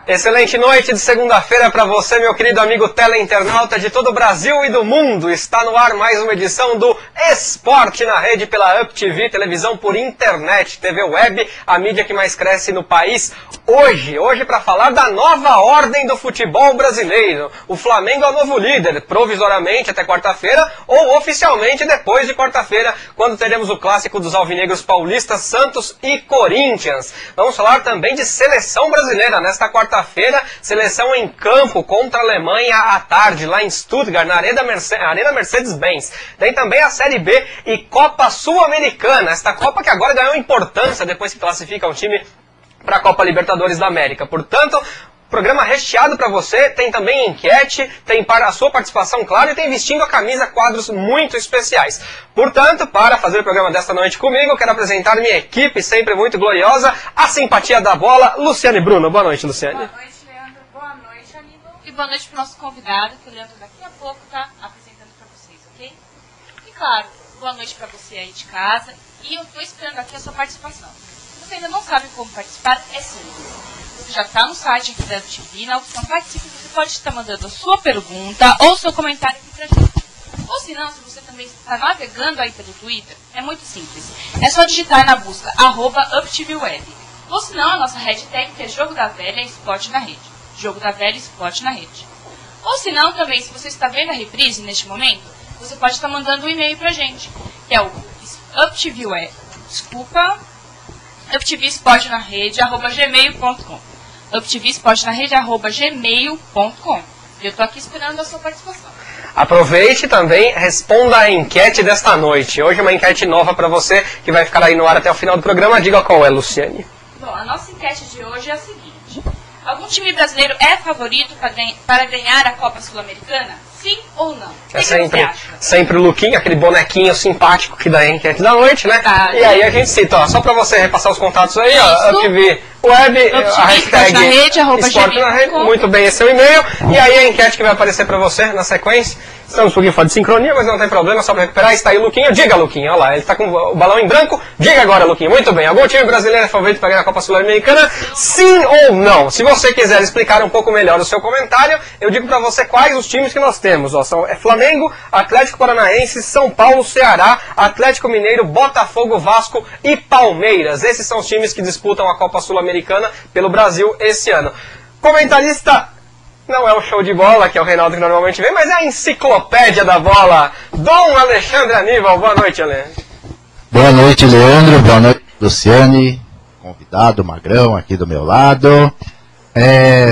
Excelente noite de segunda-feira para você, meu querido amigo teleinternauta de todo o Brasil e do mundo. Está no ar mais uma edição do Esporte na Rede pela Up TV, televisão por internet, TV web, a mídia que mais cresce no país. Hoje para falar da nova ordem do futebol brasileiro. O Flamengo é o novo líder, provisoriamente até quarta-feira ou oficialmente depois de quarta-feira, quando teremos o clássico dos alvinegros paulistas, Santos e Corinthians. Vamos falar também de seleção brasileira nesta quarta-feira, seleção em campo contra a Alemanha à tarde, lá em Stuttgart, na Arena Mercedes-Benz. Tem também a Série B e Copa Sul-Americana, esta Copa que agora ganhou importância depois que classifica o time para a Copa Libertadores da América. Portanto, programa recheado para você, tem também enquete, tem para a sua participação, claro, e tem vestindo a camisa quadros muito especiais. Portanto, para fazer o programa desta noite comigo, eu quero apresentar minha equipe, sempre muito gloriosa, a simpatia da bola, Luciane Bruno. Boa noite, Luciane. Boa noite, Leandro. Boa noite, Aníbal. E boa noite para o nosso convidado, que o Leandro daqui a pouco está apresentando para vocês, ok? E claro, boa noite para você aí de casa, e eu estou esperando aqui a sua participação. Se você ainda não sabe como participar, é simples. Você já está no site aqui da TV, na opção Participe, você pode estar mandando a sua pergunta ou seu comentário aqui pra gente. Ou se não, se você também está navegando aí pelo Twitter, é muito simples. É só digitar na busca @UpTVWeb. Ou se não, a nossa hashtag que é Jogo da Velha Esporte na Rede. Jogo da Velha Esporte na Rede. Ou se não, também, se você está vendo a reprise neste momento, você pode estar mandando um e-mail pra gente, que é o UpTVWeb. UpTVSportNaRede@gmail.com. UpTVSportNaRede@gmail.com. Eu estou aqui esperando a sua participação. Aproveite também, responda a enquete desta noite. Hoje é uma enquete nova para você, que vai ficar aí no ar até o final do programa. Diga qual é, Luciane. Bom, a nossa enquete de hoje é a seguinte. Algum time brasileiro é favorito para ganhar a Copa Sul-Americana? Sim ou não? É sempre o Luquinho, aquele bonequinho simpático que dá a enquete da noite, né? E aí a gente cita, ó, só para você repassar os contatos aí, ó, UpTV Web, a hashtag Esporte na Rede, muito bem, esse é o e-mail, e aí a enquete que vai aparecer para você na sequência. Estamos um pouquinho fora de sincronia, mas não tem problema, só para recuperar. Está aí o Luquinho. Diga, Luquinho, olha lá, ele está com o balão em branco. Diga agora, Luquinho. Muito bem. Algum time brasileiro é favorito para ganhar a Copa Sul-Americana? Sim ou não? Se você quiser explicar um pouco melhor o seu comentário, eu digo para você quais os times que nós temos. Ó, são Flamengo, Atlético Paranaense, São Paulo, Ceará, Atlético Mineiro, Botafogo, Vasco e Palmeiras. Esses são os times que disputam a Copa Sul-Americana pelo Brasil esse ano. Comentarista... Não é o show de bola, que é o Reinaldo que normalmente vem, mas é a enciclopédia da bola. Dom Alexandre Aníbal. Boa noite, Ale. Boa noite, Leandro. Boa noite, Luciane. Convidado, Magrão, aqui do meu lado.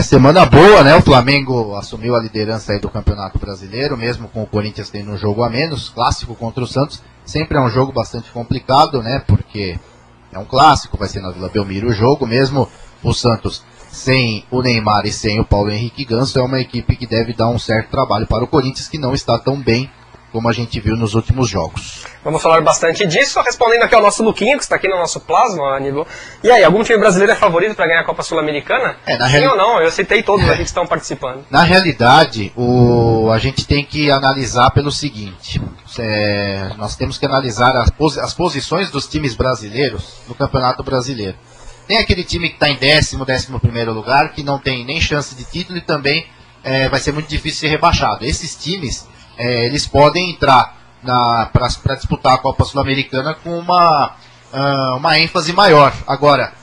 Semana boa, né? O Flamengo assumiu a liderança aí do Campeonato Brasileiro, mesmo com o Corinthians tendo um jogo a menos. Clássico contra o Santos. Sempre é um jogo bastante complicado, né? Porque é um clássico, vai ser na Vila Belmiro o jogo, mesmo o Santos sem o Neymar e sem o Paulo Henrique Ganso, é uma equipe que deve dar um certo trabalho para o Corinthians, que não está tão bem como a gente viu nos últimos jogos. Vamos falar bastante disso, respondendo aqui ao nosso Luquinho, que está aqui no nosso plasma, Aníbal. E aí, algum time brasileiro é favorito para ganhar a Copa Sul-Americana? Sim ou não? Eu citei todos aqui que estão participando. Na realidade, a gente tem que analisar pelo seguinte, nós temos que analisar as posições dos times brasileiros no Campeonato Brasileiro. Tem aquele time que está em 11º lugar, que não tem nem chance de título e também vai ser muito difícil ser rebaixado. Esses times, eles podem entrar para disputar a Copa Sul-Americana com uma ênfase maior. Agora,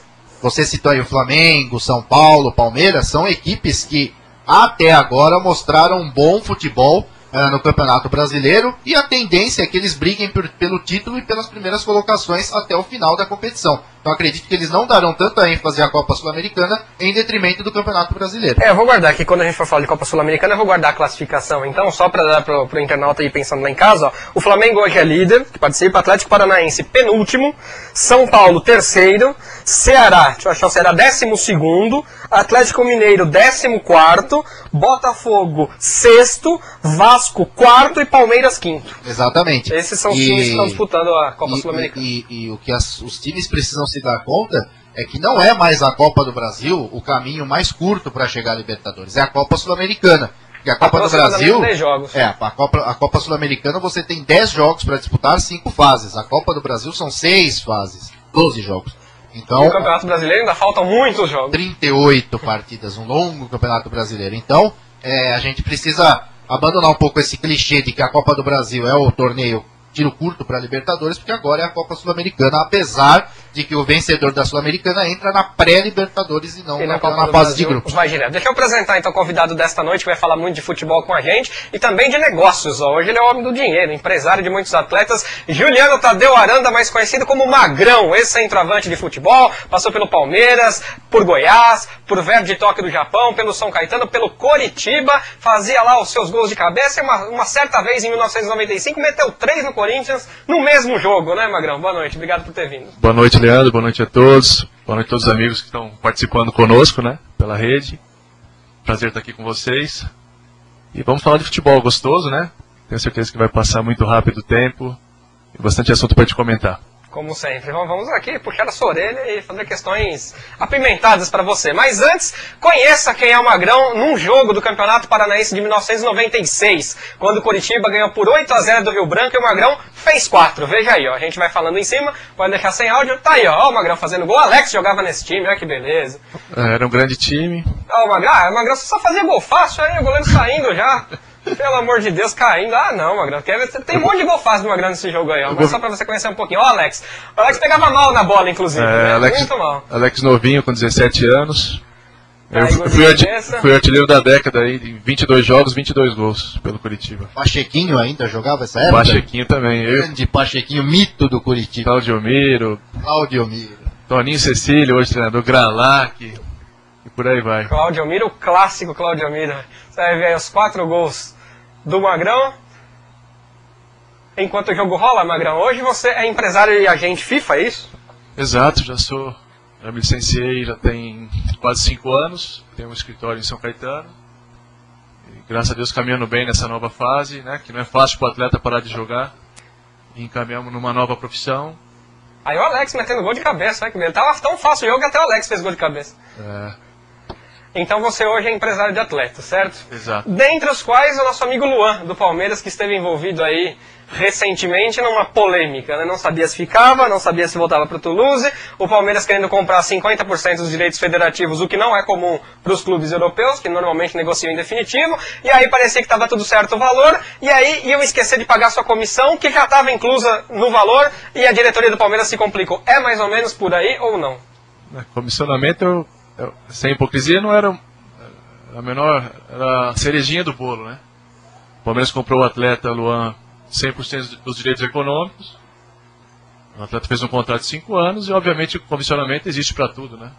você citou aí o Flamengo, São Paulo, Palmeiras, são equipes que até agora mostraram um bom futebol no Campeonato Brasileiro, e a tendência é que eles briguem pelo título e pelas primeiras colocações até o final da competição. Então acredito que eles não darão tanta ênfase à Copa Sul-Americana em detrimento do Campeonato Brasileiro. Eu vou guardar aqui, quando a gente for falar de Copa Sul-Americana, eu vou guardar a classificação. Então, só para dar pro internauta aí pensando lá em casa, ó, o Flamengo hoje é líder, que participa, Atlético Paranaense penúltimo, São Paulo terceiro, Ceará, deixa eu achar o Ceará 12º, Atlético Mineiro 14º, Botafogo sexto, Vasco quarto e Palmeiras quinto. Exatamente. Esses são os times que estão disputando a Copa Sul-Americana. E o que os times precisam se dar conta é que não é mais a Copa do Brasil o caminho mais curto para chegar à Libertadores, é a Copa Sul-Americana. Porque a Copa do Brasil, 10 jogos. A Copa Sul-Americana você tem 10 jogos para disputar, 5 fases. A Copa do Brasil são 6 fases, 12 jogos. Então, no Campeonato Brasileiro ainda faltam muitos jogos. 38 partidas, um longo Campeonato Brasileiro. Então, a gente precisa abandonar um pouco esse clichê de que a Copa do Brasil é o torneio tiro curto para a Libertadores, porque agora é a Copa Sul-Americana, apesar de que o vencedor da Sul-Americana entra na pré-Libertadores e não na fase de grupos. Vai direto. Deixa eu apresentar então o convidado desta noite, que vai falar muito de futebol com a gente e também de negócios. Ó. Hoje ele é o homem do dinheiro, empresário de muitos atletas, Juliano Tadeu Aranda, mais conhecido como Magrão, ex-centroavante de futebol, passou pelo Palmeiras, por Goiás, por Verde Tóquio do Japão, pelo São Caetano, pelo Coritiba, fazia lá os seus gols de cabeça e uma certa vez, em 1995, meteu 3 no Corinthians no mesmo jogo, né, Magrão? Boa noite, obrigado por ter vindo. Boa noite, Leandro, boa noite a todos. Boa noite a todos os amigos que estão participando conosco, né, pela rede. Prazer estar aqui com vocês. E vamos falar de futebol gostoso, né? Tenho certeza que vai passar muito rápido o tempo e bastante assunto para te comentar. Como sempre, vamos aqui puxar a sua orelha e fazer questões apimentadas para você. Mas antes, conheça quem é o Magrão num jogo do Campeonato Paranaense de 1996, quando o Coritiba ganhou por 8-0 do Rio Branco e o Magrão fez 4. Veja aí, ó, a gente vai falando em cima, pode deixar sem áudio, tá aí, ó, o Magrão fazendo gol. O Alex jogava nesse time, olha que beleza. Era um grande time. Ó, o Magrão só fazia gol fácil aí, o goleiro saindo já. Pelo amor de Deus, caindo. Ah, não, Magrão. Tem um monte de gol fácil do Magrão nesse jogo aí, ó. Mas só pra você conhecer um pouquinho. Ó, Alex. O Alex pegava mal na bola, inclusive. Né? Muito mal. Alex novinho, com 17 anos. Eu fui artilheiro da década aí, em 22 jogos, 22 gols pelo Curitiba. Pachequinho ainda jogava essa época? Pachequinho também. Grande Pachequinho, mito do Curitiba. Claudio Miro. Toninho Cecílio, hoje treinador, Gralac. E por aí vai. Claudio Miro, o clássico Claudio Miro. Você vai ver aí os 4 gols do Magrão. Enquanto o jogo rola, Magrão, hoje você é empresário e agente FIFA, é isso? Exato, já me licenciei já tem quase 5 anos. Tenho um escritório em São Caetano. E, graças a Deus, caminhando bem nessa nova fase, né? Que não é fácil para o atleta parar de jogar. E encaminhamos numa nova profissão. Aí o Alex metendo gol de cabeça, né? Que tava tão fácil o jogo que até o Alex fez gol de cabeça. Então você hoje é empresário de atletas, certo? Exato. Dentre os quais o nosso amigo Luan, do Palmeiras, que esteve envolvido aí recentemente numa polêmica, né? Não sabia se ficava, não sabia se voltava para o Toulouse, o Palmeiras querendo comprar 50% dos direitos federativos, o que não é comum para os clubes europeus, que normalmente negociam em definitivo, e aí parecia que estava tudo certo o valor, e aí iam esquecer de pagar sua comissão, que já estava inclusa no valor, e a diretoria do Palmeiras se complicou. É mais ou menos por aí ou não? Comissionamento, sem hipocrisia, não era era a cerejinha do bolo, né? O Palmeiras comprou o atleta Luan 100% dos direitos econômicos. O atleta fez um contrato de 5 anos e, obviamente, o comissionamento existe para tudo, né?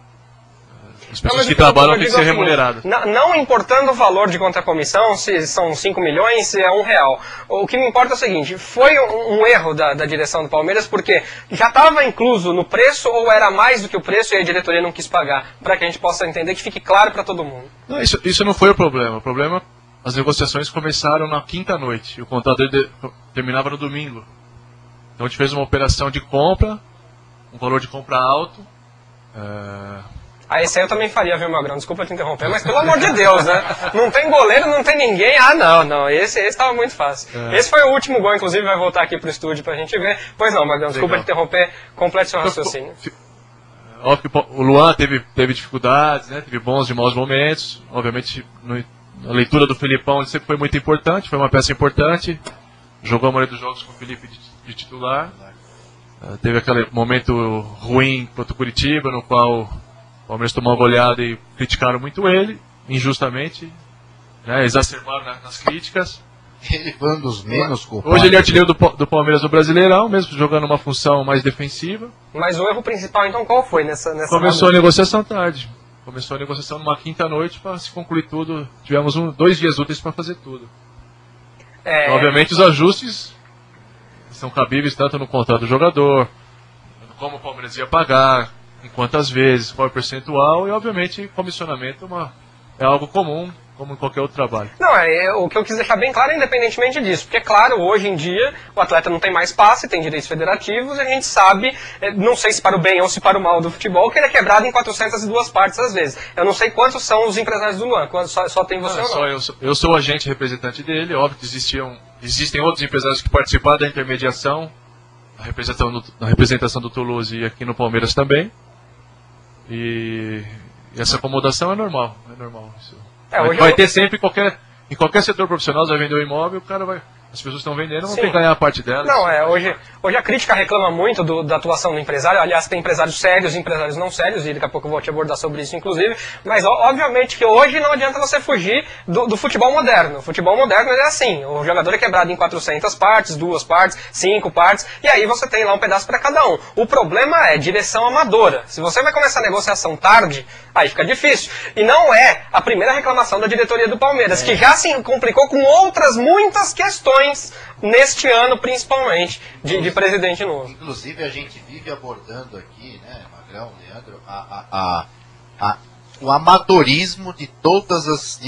As pessoas que trabalham têm que ser remuneradas. Não importando o valor de contracomissão, se são 5 milhões, se é R$1. O que me importa é o seguinte, foi um erro da direção do Palmeiras, porque já estava incluso no preço ou era mais do que o preço e a diretoria não quis pagar? Para que a gente possa entender, que fique claro para todo mundo. Não, isso não foi o problema. O problema, as negociações começaram na quinta-noite. E o contrato dele terminava no domingo. Então a gente fez uma operação de compra, um valor de compra alto. Esse aí eu também faria, viu, Magrão? Desculpa te interromper, mas pelo amor de Deus, né? Não tem goleiro, não tem ninguém. Ah, não. Esse estava muito fácil. Esse foi o último gol, inclusive, vai voltar aqui pro estúdio pra gente ver. Pois não, Magrão, desculpa te interromper, complete seu raciocínio. Óbvio que o Luan teve dificuldades, né? Teve bons e maus momentos. Obviamente, a leitura do Felipão ele sempre foi muito importante, foi uma peça importante. Jogou a maioria dos jogos com o Felipe de titular. Teve aquele momento ruim contra o Curitiba, no qual o Palmeiras tomou uma goleada e criticaram muito ele, injustamente, né, exacerbaram nas críticas. Ele foi um dos menos culpados. Hoje ele é artilheiro do Palmeiras no Brasileirão, mesmo jogando uma função mais defensiva. Mas o erro principal, então, qual foi nessa Começou a negociação tarde. Começou a negociação numa quinta-noite para se concluir tudo. Tivemos 2 dias úteis para fazer tudo. Obviamente os ajustes são cabíveis tanto no contrato do jogador, como o Palmeiras ia pagar, em quantas vezes, qual é o percentual, e obviamente comissionamento é algo comum, como em qualquer outro trabalho. Não, o que eu quis deixar bem claro é independentemente disso, porque claro, hoje em dia o atleta não tem mais passe, tem direitos federativos, e a gente sabe, não sei se para o bem ou se para o mal do futebol, que ele é quebrado em 402 partes às vezes. Eu não sei quantos são os empresários do Luan, só tem você ou não? Eu sou o agente representante dele, óbvio que existem outros empresários que participaram da intermediação, a representação do Toulouse e aqui no Palmeiras também, e essa acomodação é normal, Isso. Vai ter sempre, em qualquer setor profissional, você vai vender um imóvel, as pessoas estão vendendo, vão ter que ganhar a parte delas. Não, hoje a crítica reclama muito da atuação do empresário. Aliás, tem empresários sérios e empresários não sérios, e daqui a pouco eu vou te abordar sobre isso, inclusive. Mas, obviamente, que hoje não adianta você fugir do futebol moderno. O futebol moderno é assim, o jogador é quebrado em 400 partes, 2 partes, 5 partes, e aí você tem lá um pedaço para cada um. O problema é direção amadora. Se você vai começar a negociação tarde, aí fica difícil. E não é a primeira reclamação da diretoria do Palmeiras, que já se complicou com outras muitas questões neste ano, principalmente, de presidente novo. Inclusive, a gente vive abordando aqui, né, Magrão, Leandro, o amadorismo de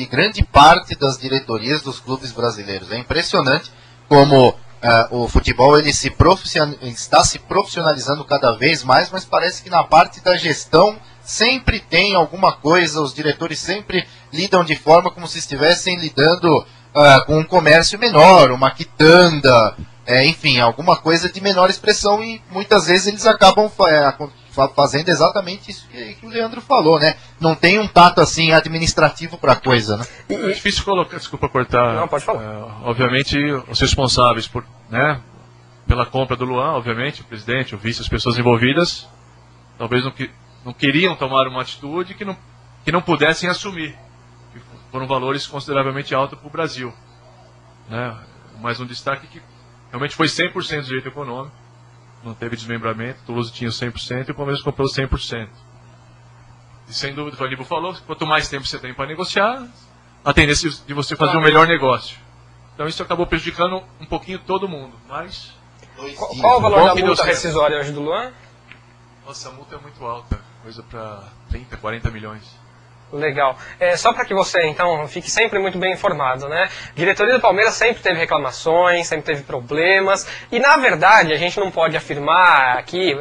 grande parte das diretorias dos clubes brasileiros. É impressionante como o futebol ele está se profissionalizando cada vez mais, mas parece que na parte da gestão sempre tem alguma coisa, os diretores sempre lidam de forma como se estivessem lidando com um comércio menor, uma quitanda, enfim, alguma coisa de menor expressão, e muitas vezes eles acabam fazendo exatamente isso que o Leandro falou, né? Não tem um tato assim administrativo para a coisa, né? É difícil colocar, desculpa cortar. Não, pode falar. Obviamente, os responsáveis pela compra do Luan, obviamente, o presidente, o vice, as pessoas envolvidas, talvez não queriam tomar uma atitude que não pudessem assumir. Foram valores consideravelmente altos para o Brasil. Né? Mais um destaque que realmente foi 100% de direito econômico, não teve desmembramento, o Toulouse tinha 100% e o Palmeiras comprou 100%. E sem dúvida, o Aníbal falou, quanto mais tempo você tem para negociar, a tendência de você fazer um melhor negócio. Então isso acabou prejudicando um pouquinho todo mundo. Mas qual o valor da multa rescisória hoje do Luan? Nossa, a multa é muito alta, coisa para 30, 40 milhões. Legal. Só para que você, então, fique sempre muito bem informado, né? A diretoria do Palmeiras sempre teve reclamações, sempre teve problemas, e na verdade a gente não pode afirmar aqui,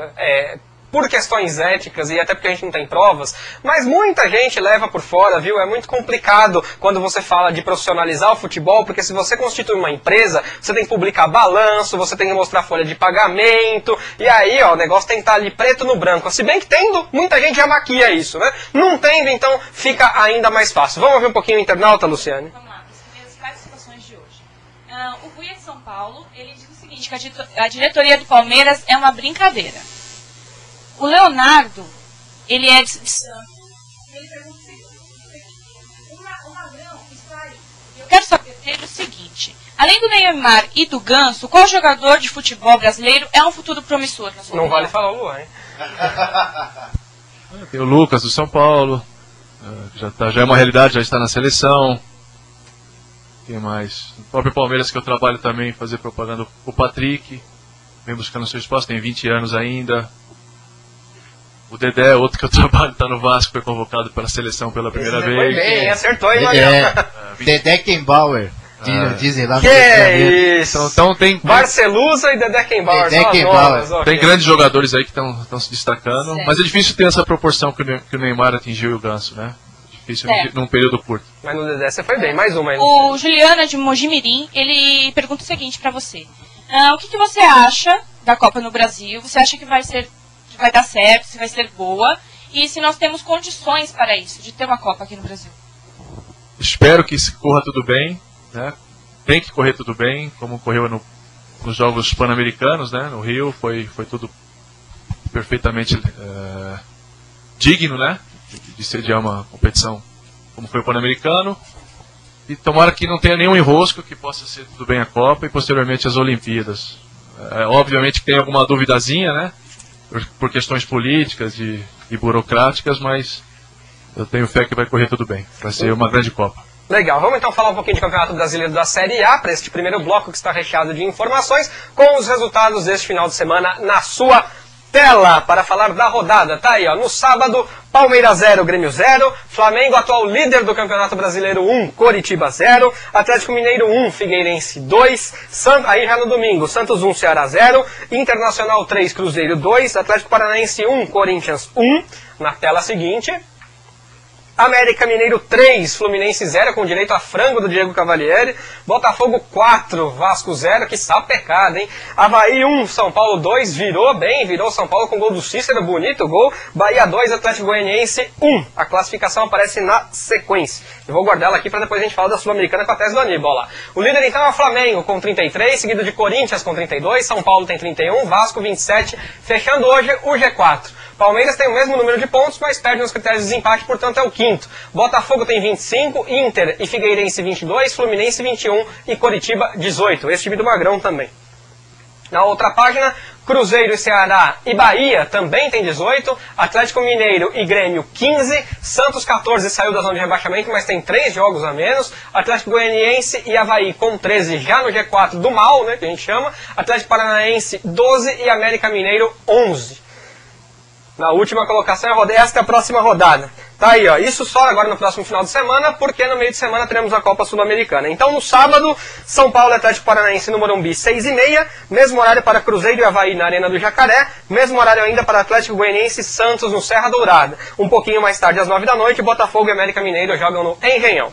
por questões éticas e até porque a gente não tem provas, mas muita gente leva por fora, viu? É muito complicado quando você fala de profissionalizar o futebol, porque se você constitui uma empresa, você tem que publicar balanço, você tem que mostrar folha de pagamento, e aí, ó, o negócio tem que estar ali preto no branco. Se bem que tendo, muita gente já maquia isso, né? Não tendo, então fica ainda mais fácil. Vamos ouvir um pouquinho o internauta, Luciane? Vamos lá, as participações de hoje. O Guia de São Paulo, ele diz o seguinte, que a diretoria do Palmeiras é uma brincadeira. O Leonardo, ele é de Santos. Ele pergunta o seguinte: o Magrão está aí. Eu quero saber dele o seguinte: além do Neymar e do Ganso, qual jogador de futebol brasileiro é um futuro promissor? Na sua Não opinião? vale falar o Luan, hein? Tem o Lucas do São Paulo, já é uma realidade, já está na seleção. Quem mais? O próprio Palmeiras, que eu trabalho também, fazer propaganda, o Patrick, vem buscando seu espaço, tem 20 anos ainda. O Dedé, outro que eu trabalho, está no Vasco, foi convocado para a seleção pela primeira vez. Foi bem, acertou, hein, Mariana? Dedé Kembauer. Dizem lá. Que isso? Então tem Barcelusa e Dedé Kembauer. Tem grandes jogadores aí que estão se destacando, mas é difícil ter essa proporção que o Neymar atingiu e o Ganso, né? Difícil num período curto. Mas no Dedé você foi bem, mais uma aí. O Juliana de Mojimirim, ele pergunta o seguinte para você: o que você acha da Copa no Brasil? Você acha que vai dar certo, se vai ser boa, e se nós temos condições para isso, de ter uma Copa aqui no Brasil? Espero que corra tudo bem, né? Tem que correr tudo bem, como correu nos Jogos Pan-Americanos, né? No Rio, foi tudo perfeitamente digno, né? De sediar uma competição como foi o Pan-Americano. E tomara que não tenha nenhum enrosco, que possa ser tudo bem a Copa e posteriormente as Olimpíadas. Obviamente que tem alguma duvidazinha, né? Por questões políticas e burocráticas, mas eu tenho fé que vai correr tudo bem. Vai ser uma grande Copa. Legal, vamos então falar um pouquinho de Campeonato Brasileiro da Série A, para este primeiro bloco que está recheado de informações, com os resultados deste final de semana na sua tela, para falar da rodada. Tá aí, ó, no sábado, Palmeiras 0, Grêmio 0, Flamengo, atual líder do Campeonato Brasileiro 1, Coritiba 0, Atlético Mineiro 1, Figueirense 2, aí já no domingo, Santos 1, Ceará 0, Internacional 3, Cruzeiro 2, Atlético Paranaense 1, Corinthians 1, na tela seguinte... América Mineiro 3, Fluminense 0, com direito a frango do Diego Cavalieri. Botafogo 4, Vasco 0, que sapecada, hein? Avaí 1, São Paulo 2, virou São Paulo com gol do Cícero, bonito gol. Bahia 2, Atlético Goianiense 1. A classificação aparece na sequência. Eu vou guardar ela aqui para depois a gente falar da Sul-Americana com a tese do Aníbal lá. O líder então é o Flamengo com 33, seguido de Corinthians com 32, São Paulo tem 31, Vasco 27, fechando hoje o G4. Palmeiras tem o mesmo número de pontos, mas perde nos critérios de desempate, portanto é o quinto. Botafogo tem 25, Inter e Figueirense 22, Fluminense 21 e Coritiba 18. Esse time do Magrão também. Na outra página, Cruzeiro e Ceará e Bahia também tem 18, Atlético Mineiro e Grêmio 15, Santos 14 saiu da zona de rebaixamento, mas tem 3 jogos a menos, Atlético Goianiense e Avaí com 13 já no G4 do mal, né, que a gente chama, Atlético Paranaense 12 e América Mineiro 11. Na última colocação, esta é a próxima rodada. Tá aí, ó. Isso só agora no próximo final de semana, porque no meio de semana teremos a Copa Sul-Americana. Então, no sábado, São Paulo e Atlético Paranaense no Morumbi, 6h30. Mesmo horário para Cruzeiro e Avaí na Arena do Jacaré. Mesmo horário ainda para Atlético Goianiense e Santos no Serra Dourada. Um pouquinho mais tarde, às 9 da noite, Botafogo e América Mineiro jogam no Engenhão.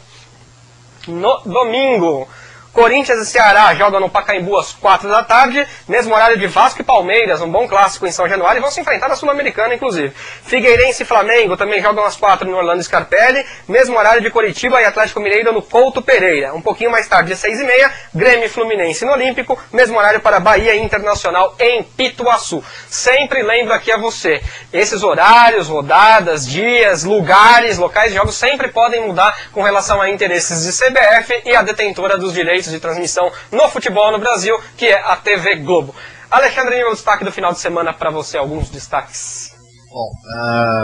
No domingo... Corinthians e Ceará jogam no Pacaembu às 4 da tarde, mesmo horário de Vasco e Palmeiras, um bom clássico em São Januário, e vão se enfrentar na Sul-Americana, inclusive. Figueirense e Flamengo também jogam às 4 no Orlando Scarpelli, mesmo horário de Coritiba e Atlético Mineiro no Couto Pereira. Um pouquinho mais tarde, às 6h30, Grêmio e Fluminense no Olímpico, mesmo horário para Bahia e Internacional em Pituaçu. Sempre lembro aqui a você, esses horários, rodadas, dias, lugares, locais de jogos sempre podem mudar com relação a interesses de CBF e a detentora dos direitos de transmissão no futebol no Brasil, que é a TV Globo. Alexandre, nível destaque do final de semana para você, alguns destaques. Bom,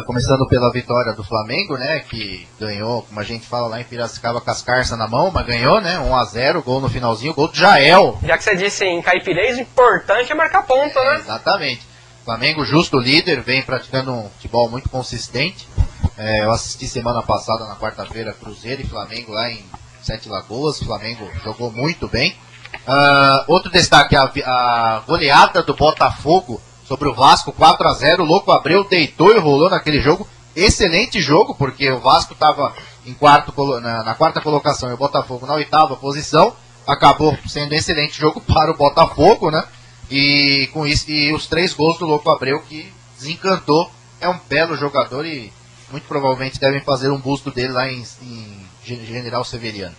começando pela vitória do Flamengo, né, que ganhou, como a gente fala lá em Piracicaba, com as carças na mão, mas ganhou, né, 1-0, gol no finalzinho, gol do Jael. Já que você disse em caipirês, o importante é marcar ponto, né? Exatamente. Flamengo justo líder, vem praticando um futebol muito consistente. Eu assisti semana passada, na quarta-feira, Cruzeiro e Flamengo lá em Sete Lagoas, o Flamengo jogou muito bem. Outro destaque, a goleada do Botafogo sobre o Vasco, 4-0, o Louco Abreu deitou e rolou naquele jogo. Excelente jogo, porque o Vasco estava na quarta colocação e o Botafogo na 8ª posição. Acabou sendo um excelente jogo para o Botafogo, né? E com isso, e os 3 gols do Louco Abreu, que desencantou. É um belo jogador e muito provavelmente devem fazer um busto dele lá em General Severiano.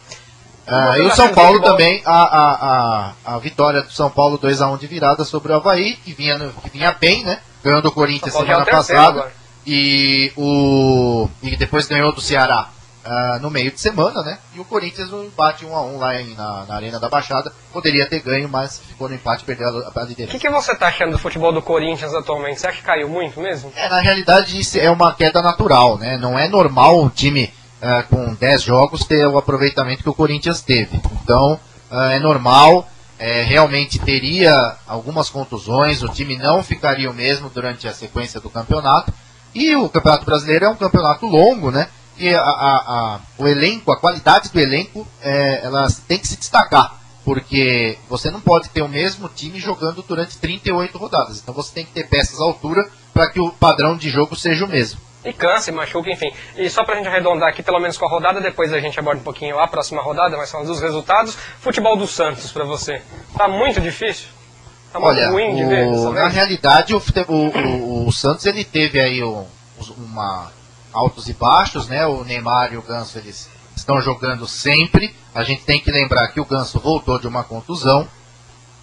E o São Paulo também, a vitória do São Paulo 2-1 de virada sobre o Avaí, que vinha bem, né? Ganhou do Corinthians semana passada. E depois ganhou do Ceará no meio de semana, né? E o Corinthians bate 1-1 lá na Arena da Baixada. Poderia ter ganho, mas ficou no empate e perdeu a liderança. O que você está achando do futebol do Corinthians atualmente? Você acha que caiu muito mesmo? Na realidade, isso é uma queda natural, né? Não é normal um time com 10 jogos ter o aproveitamento que o Corinthians teve. Então, é normal, realmente teria algumas contusões, o time não ficaria o mesmo durante a sequência do campeonato. E o Campeonato Brasileiro é um campeonato longo, né? E o elenco, a qualidade do elenco, ela tem que se destacar, porque você não pode ter o mesmo time jogando durante 38 rodadas. Então você tem que ter peças à altura para que o padrão de jogo seja o mesmo. E cansa, machuca, enfim. E só pra gente arredondar aqui, pelo menos com a rodada, depois a gente aborda um pouquinho a próxima rodada, mas falando dos resultados. Futebol do Santos pra você. Tá muito difícil? Tá muito ruim de ver? Na realidade, o Santos ele teve aí altos e baixos, né? O Neymar e o Ganso, eles estão jogando sempre. A gente tem que lembrar que o Ganso voltou de uma contusão.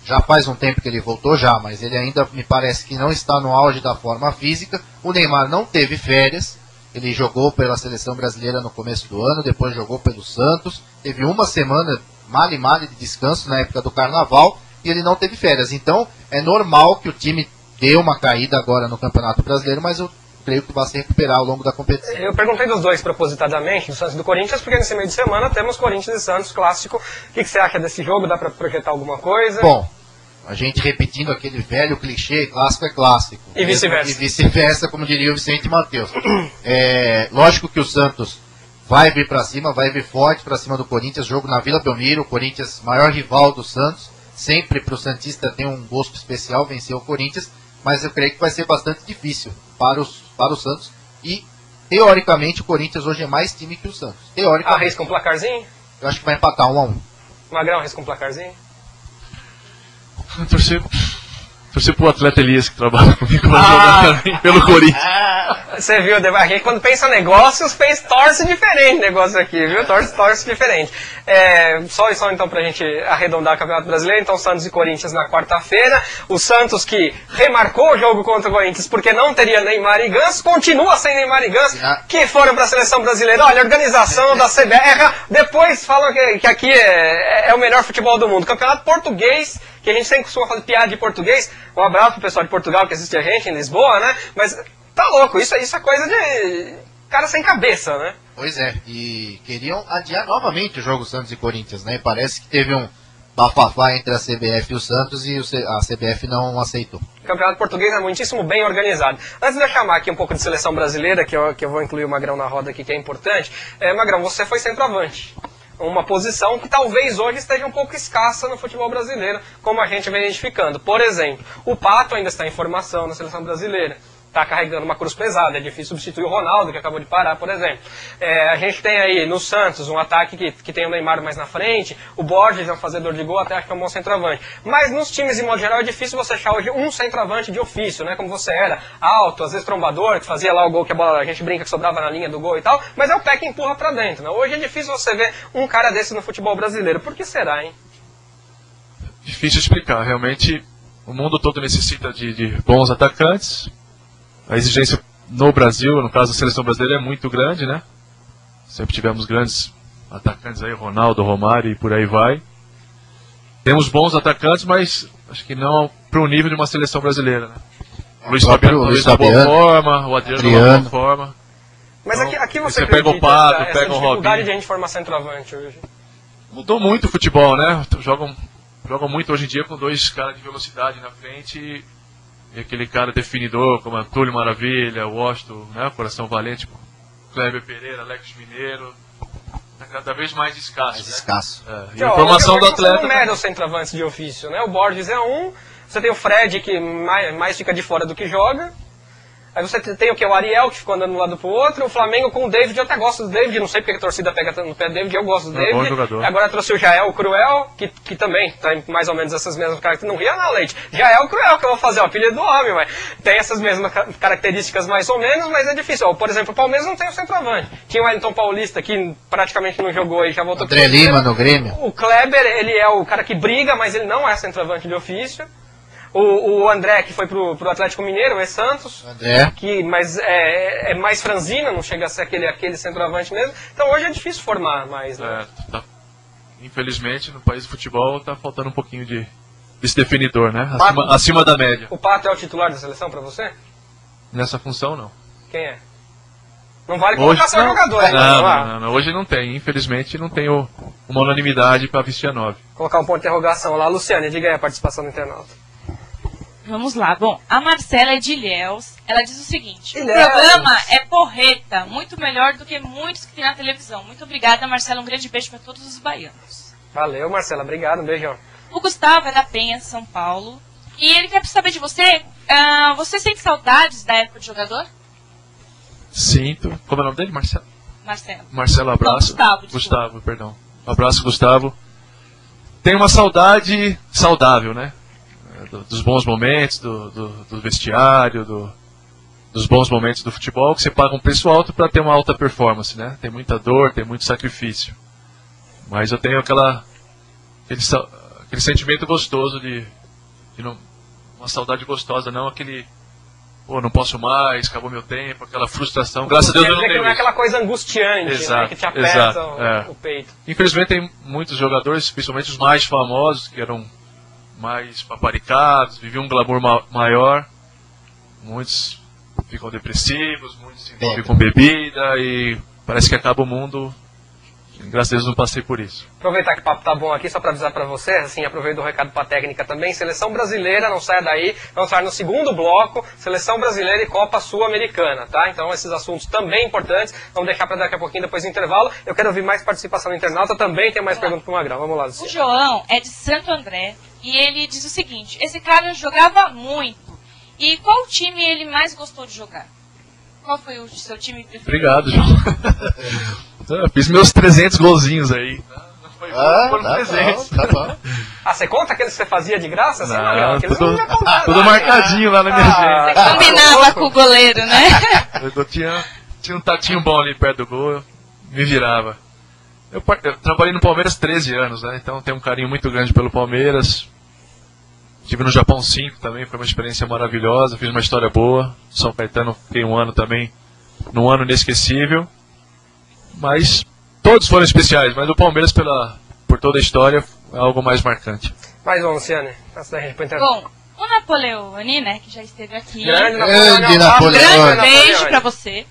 Já faz um tempo que ele voltou mas ele ainda me parece que não está no auge da forma física. O Neymar não teve férias Ele jogou pela seleção brasileira no começo do ano, depois jogou pelo Santos, teve uma semana mal de descanso na época do Carnaval e ele não teve férias. Então é normal que o time dê uma caída agora no Campeonato Brasileiro, mas eu creio que vai se recuperar ao longo da competição. Eu perguntei dos dois propositadamente, do Santos e do Corinthians, porque nesse meio de semana temos Corinthians e Santos, clássico. O que você acha desse jogo? Dá para projetar alguma coisa? Bom, a gente repetindo aquele velho clichê, clássico é clássico. E vice-versa. E vice-versa, como diria o Vicente Matheus. Lógico que o Santos vai vir para cima, vai vir forte para cima do Corinthians, jogo na Vila Belmiro, o Corinthians maior rival do Santos, sempre para o Santista tem um gosto especial vencer o Corinthians, mas eu creio que vai ser bastante difícil para o Santos e, teoricamente, o Corinthians hoje é mais time que o Santos. Teoricamente. Arrisca um placarzinho? Eu acho que vai empatar 1-1. Magrão, arrisca um placarzinho? Torcer pro atleta Elias que trabalha comigo pra jogar também pelo Corinthians. Você viu, a gente quando pensa negócios, torce diferente negócio aqui, viu? Torce diferente. Só então pra gente arredondar o Campeonato Brasileiro, então Santos e Corinthians na quarta-feira. O Santos que remarcou o jogo contra o Corinthians porque não teria Neymar e Ganso, continua sem Neymar e Ganso, que foram pra Seleção Brasileira. Olha, a organização da CBF, depois falam que aqui é o melhor futebol do mundo. Campeonato português, que a gente sempre costuma fazer piada de português. Um abraço pro pessoal de Portugal que assiste a gente em Lisboa, né? Mas tá louco, isso é coisa de cara sem cabeça, né? Pois é, e queriam adiar novamente o jogo Santos e Corinthians, né? Parece que teve um bafafá entre a CBF e o Santos e a CBF não aceitou. O Campeonato Português é muitíssimo bem organizado. Antes de eu chamar aqui um pouco de seleção brasileira, que eu vou incluir o Magrão na roda aqui, que é importante. Magrão, você foi centroavante. Uma posição que talvez hoje esteja um pouco escassa no futebol brasileiro, como a gente vem identificando. Por exemplo, o Pato ainda está em formação na seleção brasileira. Está carregando uma cruz pesada, é difícil substituir o Ronaldo, que acabou de parar, por exemplo. A gente tem aí no Santos um ataque que tem o Neymar mais na frente, o Borges é um fazedor de gol, até acho que é um bom centroavante. Mas nos times, de modo geral, é difícil você achar hoje um centroavante de ofício, né? Como você era, alto, às vezes trombador, que fazia lá o gol que a gente brinca que sobrava na linha do gol e tal, mas é o pé que empurra pra dentro, né? Hoje é difícil você ver um cara desse no futebol brasileiro. Por que será, hein? Difícil explicar, realmente o mundo todo necessita de bons atacantes. A exigência no Brasil, no caso da seleção brasileira, é muito grande, né? Sempre tivemos grandes atacantes aí, Ronaldo, Romário e por aí vai. Temos bons atacantes, mas acho que não para o nível de uma seleção brasileira, né? O Luiz Fabiano talvez na boa forma, o Adriano na boa forma. Mas então, aqui você pega o Pato, pega o Robinho. Dificuldade de a gente formar centroavante hoje. Mudou muito o futebol, né? Jogam muito hoje em dia com dois caras de velocidade na frente e aquele cara definidor como Antônio Maravilha, Washington, né? Coração Valente, Kleber Pereira, Alex Mineiro. Cada vez mais escasso. Mais escasso. E a formação do atleta. Você não mede os centroavantes de ofício, né? O Borges é um, você tem o Fred que mais fica de fora do que joga. Aí você tem o que? O Ariel, que ficou andando de um lado pro outro. O Flamengo com o David, eu até gosto do David. Não sei porque a torcida pega tanto no pé do David, eu gosto do David. Bom jogador. Agora trouxe o Jael Cruel, que também tem mais ou menos essas mesmas características. Não ria não, Leite. Jael Cruel, que eu vou fazer, o apelido do homem, mas tem essas mesmas características mais ou menos, mas é difícil. Por exemplo, o Palmeiras não tem o centroavante. Tinha o Wellington Paulista, que praticamente não jogou e já voltou André Lima no Grêmio. O Kleber, ele é o cara que briga, mas ele não é centroavante de ofício. O André, que foi pro Atlético Mineiro, é Santos, mas é mais franzina, não chega a ser aquele centroavante mesmo. Então hoje é difícil formar mais, né? Infelizmente, no país do futebol está faltando um pouquinho desse definidor, né? Acima da média. O Pato é o titular da seleção para você? Nessa função, não. Quem é? Não vale colocar só jogador, né? Não, hoje não tem. Infelizmente, não tem uma unanimidade para vestir a 9. Colocar um ponto de interrogação lá. Luciane, diga aí a participação do internauta. Vamos lá. Bom, a Marcela é de Ilhéus. Ela diz o seguinte: o programa é porreta, muito melhor do que muitos que tem na televisão. Muito obrigada, Marcela. Um grande beijo para todos os baianos. Valeu, Marcela. Obrigado. Um beijão. O Gustavo é da Penha, São Paulo. E ele quer saber de você. Você sente saudades da época de jogador? Sinto. Como é o nome dele? Marcelo. Marcelo, abraço. Não, Gustavo, perdão. Abraço, Gustavo. Tem uma saudade saudável, né? Dos bons momentos, do vestiário, dos bons momentos do futebol, que você paga um preço alto para ter uma alta performance, né? Tem muita dor, tem muito sacrifício. Mas eu tenho aquele sentimento gostoso uma saudade gostosa, não aquele pô, não posso mais, acabou meu tempo, aquela frustração. Graças a Deus eu não tenho não é aquela coisa angustiante, exato, né, que te aperta o peito. Infelizmente tem muitos jogadores, principalmente os mais famosos, que eram mais paparicados, viviam um glamour maior. Muitos ficam depressivos, muitos se envolvem com bebida e parece que acaba o mundo. Graças a Deus não passei por isso. Aproveitar que o papo tá bom aqui, só para avisar para você, assim, aproveito o recado para a técnica também, Seleção Brasileira, não saia daí, vamos estar no segundo bloco, Seleção Brasileira e Copa Sul-Americana, tá? Então esses assuntos também importantes, vamos deixar para daqui a pouquinho, depois do intervalo. Eu quero ouvir mais participação do internauta, também tem mais perguntas para o Magrão, vamos lá, Luciano. O João é de Santo André e ele diz o seguinte, esse cara jogava muito, e qual time ele mais gostou de jogar? Qual foi o seu time preferido? Obrigado, João. Eu fiz meus 300 golzinhos aí. Não foi foram 300. Tá bom. Ah, você conta aqueles que você fazia de graça? Assim, Não, aqueles tudo, não ia contar, tudo marcadinho lá na minha agenda. Você combinava com o goleiro, né? Eu tinha um tatinho bom ali perto do gol, eu me virava. Eu trabalhei no Palmeiras 13 anos, né? Então tenho um carinho muito grande pelo Palmeiras. Estive no Japão 5 também, foi uma experiência maravilhosa, fiz uma história boa. São Caetano fiquei um ano também, num ano inesquecível. Mas todos foram especiais, mas o Palmeiras por toda a história é algo mais marcante. Mais um, Luciane, antes da gente ir pro intervalo. Bom, o Napoleone, né, que já esteve aqui. Grande Napoleone. Grande beijo pra você.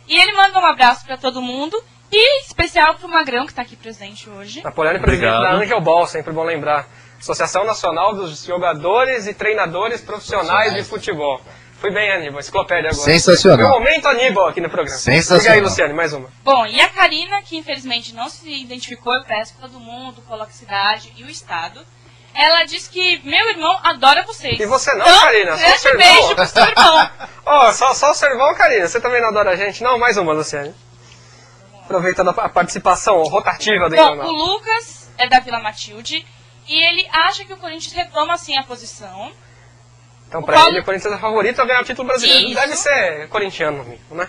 E ele manda um abraço pra todo mundo. E especial pro Magrão, que tá aqui presente hoje. Napoleone, presidente Obrigado. da Angel Ball, sempre bom lembrar. Associação Nacional dos Jogadores e Treinadores Profissionais de Futebol. Fui bem, Aníbal, enciclopédia agora. Sensacional. Foi o momento Aníbal aqui no programa. Sensacional. Diga aí, Luciane, mais uma. Bom, e a Karina, que infelizmente não se identificou, eu peço que todo mundo coloque a cidade e o estado. Ela disse que meu irmão adora vocês. E você não, então, Karina? Só o seu beijo irmão. pro seu irmão. Ó, só o seu irmão, Karina. Você também não adora a gente? Não, mais uma, Luciane. Aproveitando a participação rotativa do Bom, canal. o Lucas é da Vila Matilde e ele acha que o Corinthians retoma assim a posição. Então, pra ele, o Corinthians é favorito a ganhar o título brasileiro. Isso. Deve ser corintiano mesmo, né?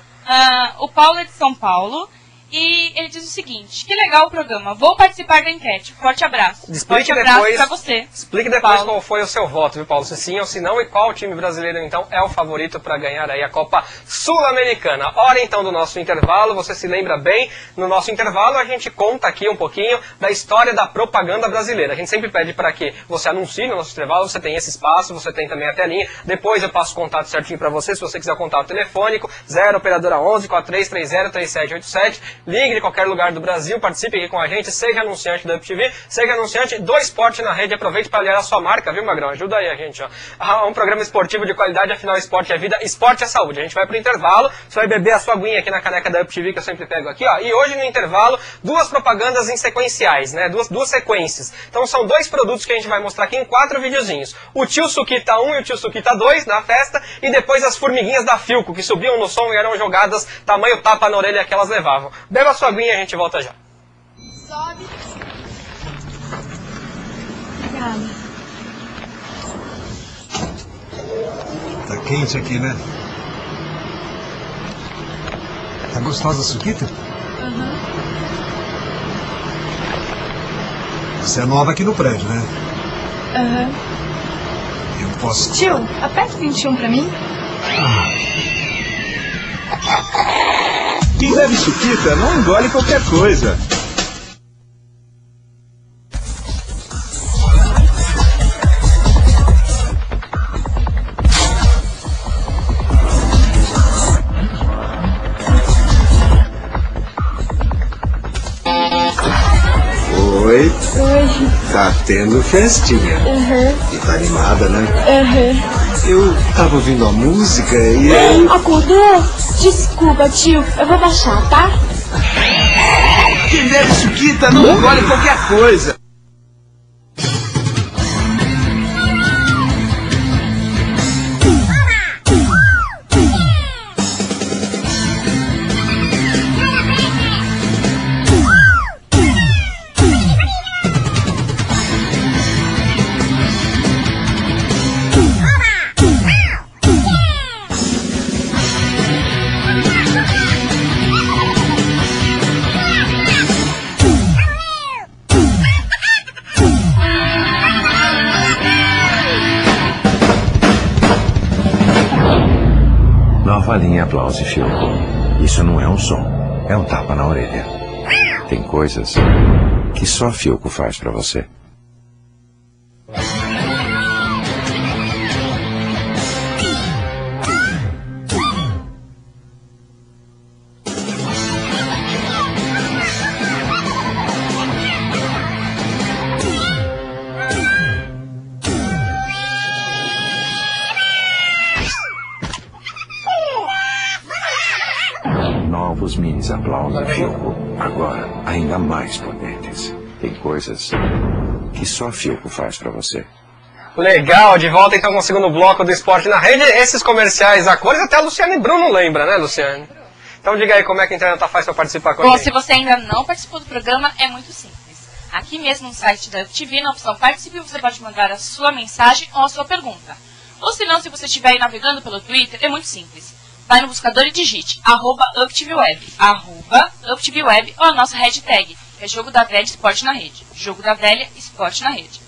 O Paulo é de São Paulo e ele diz o seguinte: que legal o programa, vou participar da enquete. Forte abraço. Explique Forte abraço depois, pra você. Explique depois Paulo. qual foi o seu voto, viu, Paulo? Se sim ou se não, e qual time brasileiro, então, é o favorito para ganhar aí a Copa Sul-Americana. Hora, então, do nosso intervalo. Você se lembra bem, no nosso intervalo a gente conta aqui um pouquinho da história da propaganda brasileira. A gente sempre pede para que você anuncie no nosso intervalo, você tem esse espaço, você tem também a telinha. Depois eu passo o contato certinho para você, se você quiser o contato telefônico, 0 operadora 11 4330 3787. Ligue de qualquer lugar do Brasil, participe aqui com a gente, seja anunciante da UpTV, seja anunciante do Esporte na Rede, aproveite para aliar a sua marca, viu, Magrão? Ajuda aí a gente, ó. Um programa esportivo de qualidade, afinal, esporte é vida, esporte é saúde. A gente vai pro intervalo, você vai beber a sua aguinha aqui na caneca da UpTV, que eu sempre pego aqui, ó. E hoje no intervalo, duas propagandas em sequenciais, né? Duas sequências. Então são dois produtos que a gente vai mostrar aqui em 4 videozinhos. O Tio Suquita 1 e o Tio Suquita 2 na festa, e depois as formiguinhas da Filco, que subiam no som e eram jogadas tamanho tapa na orelha que elas levavam. Beba a sua aguinha e a gente volta já. Sobe. Obrigada. Tá quente aqui, né? Tá gostosa a suquita? Aham. Você é nova aqui no prédio, né? Aham. Eu posso... Tio, aperta o 21 pra mim. Quem bebe suquita não engole qualquer coisa. Oi, Hoje. tá tendo festinha. E tá animada, né? Eu tava ouvindo a música e... Acordou? Desculpa, tio. Eu vou baixar, tá? Quem bebe suquita não engole qualquer coisa. fale em aplauso, Fiocco. Isso não é um som, é um tapa na orelha. Tem coisas que só Fiocco faz pra você. Novos minis aplaudem Fiocco, agora ainda mais potentes. Tem coisas que só Fiocco faz pra você. Legal, de volta então com o segundo bloco do Esporte na Rede. Esses comerciais a cores até a Luciane Bruno lembra, né, Luciane? Então diga aí como é que a internet faz para participar com a gente. Bom, se você ainda não participou do programa, é muito simples. Aqui mesmo no site da UpTV, na opção Participe, você pode mandar a sua mensagem ou a sua pergunta. Ou se não, se você estiver aí navegando pelo Twitter, é muito simples. Vai no buscador e digite @UpTVWeb, @UpTVWeb ou a nossa hashtag, que é Jogo da Velha Esporte na Rede. Jogo da Velha Esporte na Rede.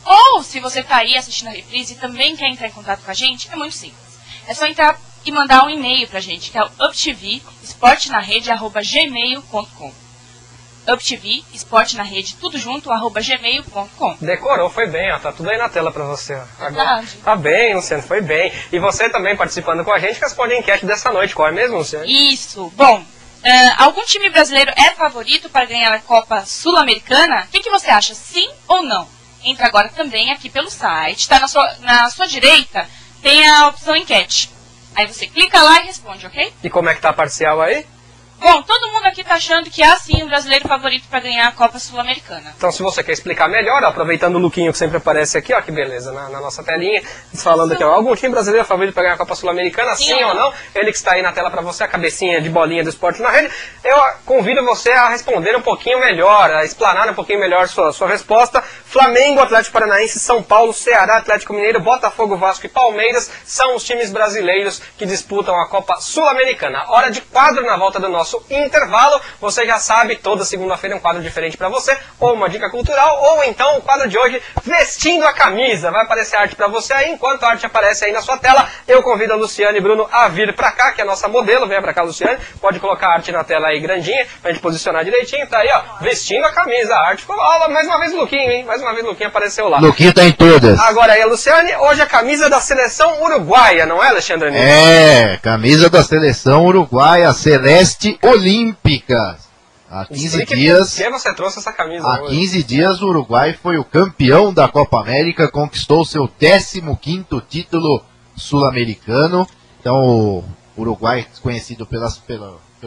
Ou, se você está aí assistindo a reprise e também quer entrar em contato com a gente, é muito simples. É só entrar e mandar um e-mail pra gente, que é o uptvesportenarede@gmail.com. UpTV, Esporte na Rede, tudo junto, @gmail.com. Decorou, foi bem, ó, tá tudo aí na tela pra você. Verdade. Tá bem, Luciano, foi bem. E você também participando com a gente, responde a enquete dessa noite, qual é mesmo, Luciano? Isso, bom, algum time brasileiro é favorito para ganhar a Copa Sul-Americana? O que você acha, sim ou não? Entra agora também aqui pelo site, tá na sua direita, tem a opção enquete. Aí você clica lá e responde, ok? E como é que tá a parcial aí? Bom, todo mundo aqui tá achando que é sim o brasileiro favorito para ganhar a Copa Sul-Americana. Então, se você quer explicar melhor, ó, aproveitando o Luquinho que sempre aparece aqui, ó, que beleza, na nossa telinha, falando aqui, ó, algum time brasileiro favorito para ganhar a Copa Sul-Americana, sim ou não? Ele que está aí na tela para você, a cabecinha de bolinha do Esporte na Rede. Eu convido você a responder um pouquinho melhor, a explanar um pouquinho melhor sua resposta. Flamengo, Atlético Paranaense, São Paulo, Ceará, Atlético Mineiro, Botafogo, Vasco e Palmeiras são os times brasileiros que disputam a Copa Sul-Americana. Hora de quadro na volta do nosso intervalo. Você já sabe, toda segunda-feira é um quadro diferente para você, ou uma dica cultural, ou então o quadro de hoje, Vestindo a Camisa. Vai aparecer arte para você aí, enquanto a arte aparece aí na sua tela, eu convido a Luciane Bruno a vir para cá, que é a nossa modelo. Venha para cá, Luciane, pode colocar a arte na tela aí grandinha, pra gente posicionar direitinho. Tá aí, ó, Vestindo a Camisa, a arte ficou lá, mais uma vez o Luquinho, hein? Mais uma vez o Luquinho apareceu lá. Luquinho tá em todas. Agora aí a Luciane, hoje a camisa da seleção uruguaia, não é, Alexandre Nino? É, camisa da seleção uruguaia, Celeste Olímpica. Há 15 dias. Por que você trouxe essa camisa Há hoje? 15 dias o Uruguai foi o campeão da Copa América, conquistou seu 15º título sul-americano. Então o Uruguai, conhecido pelo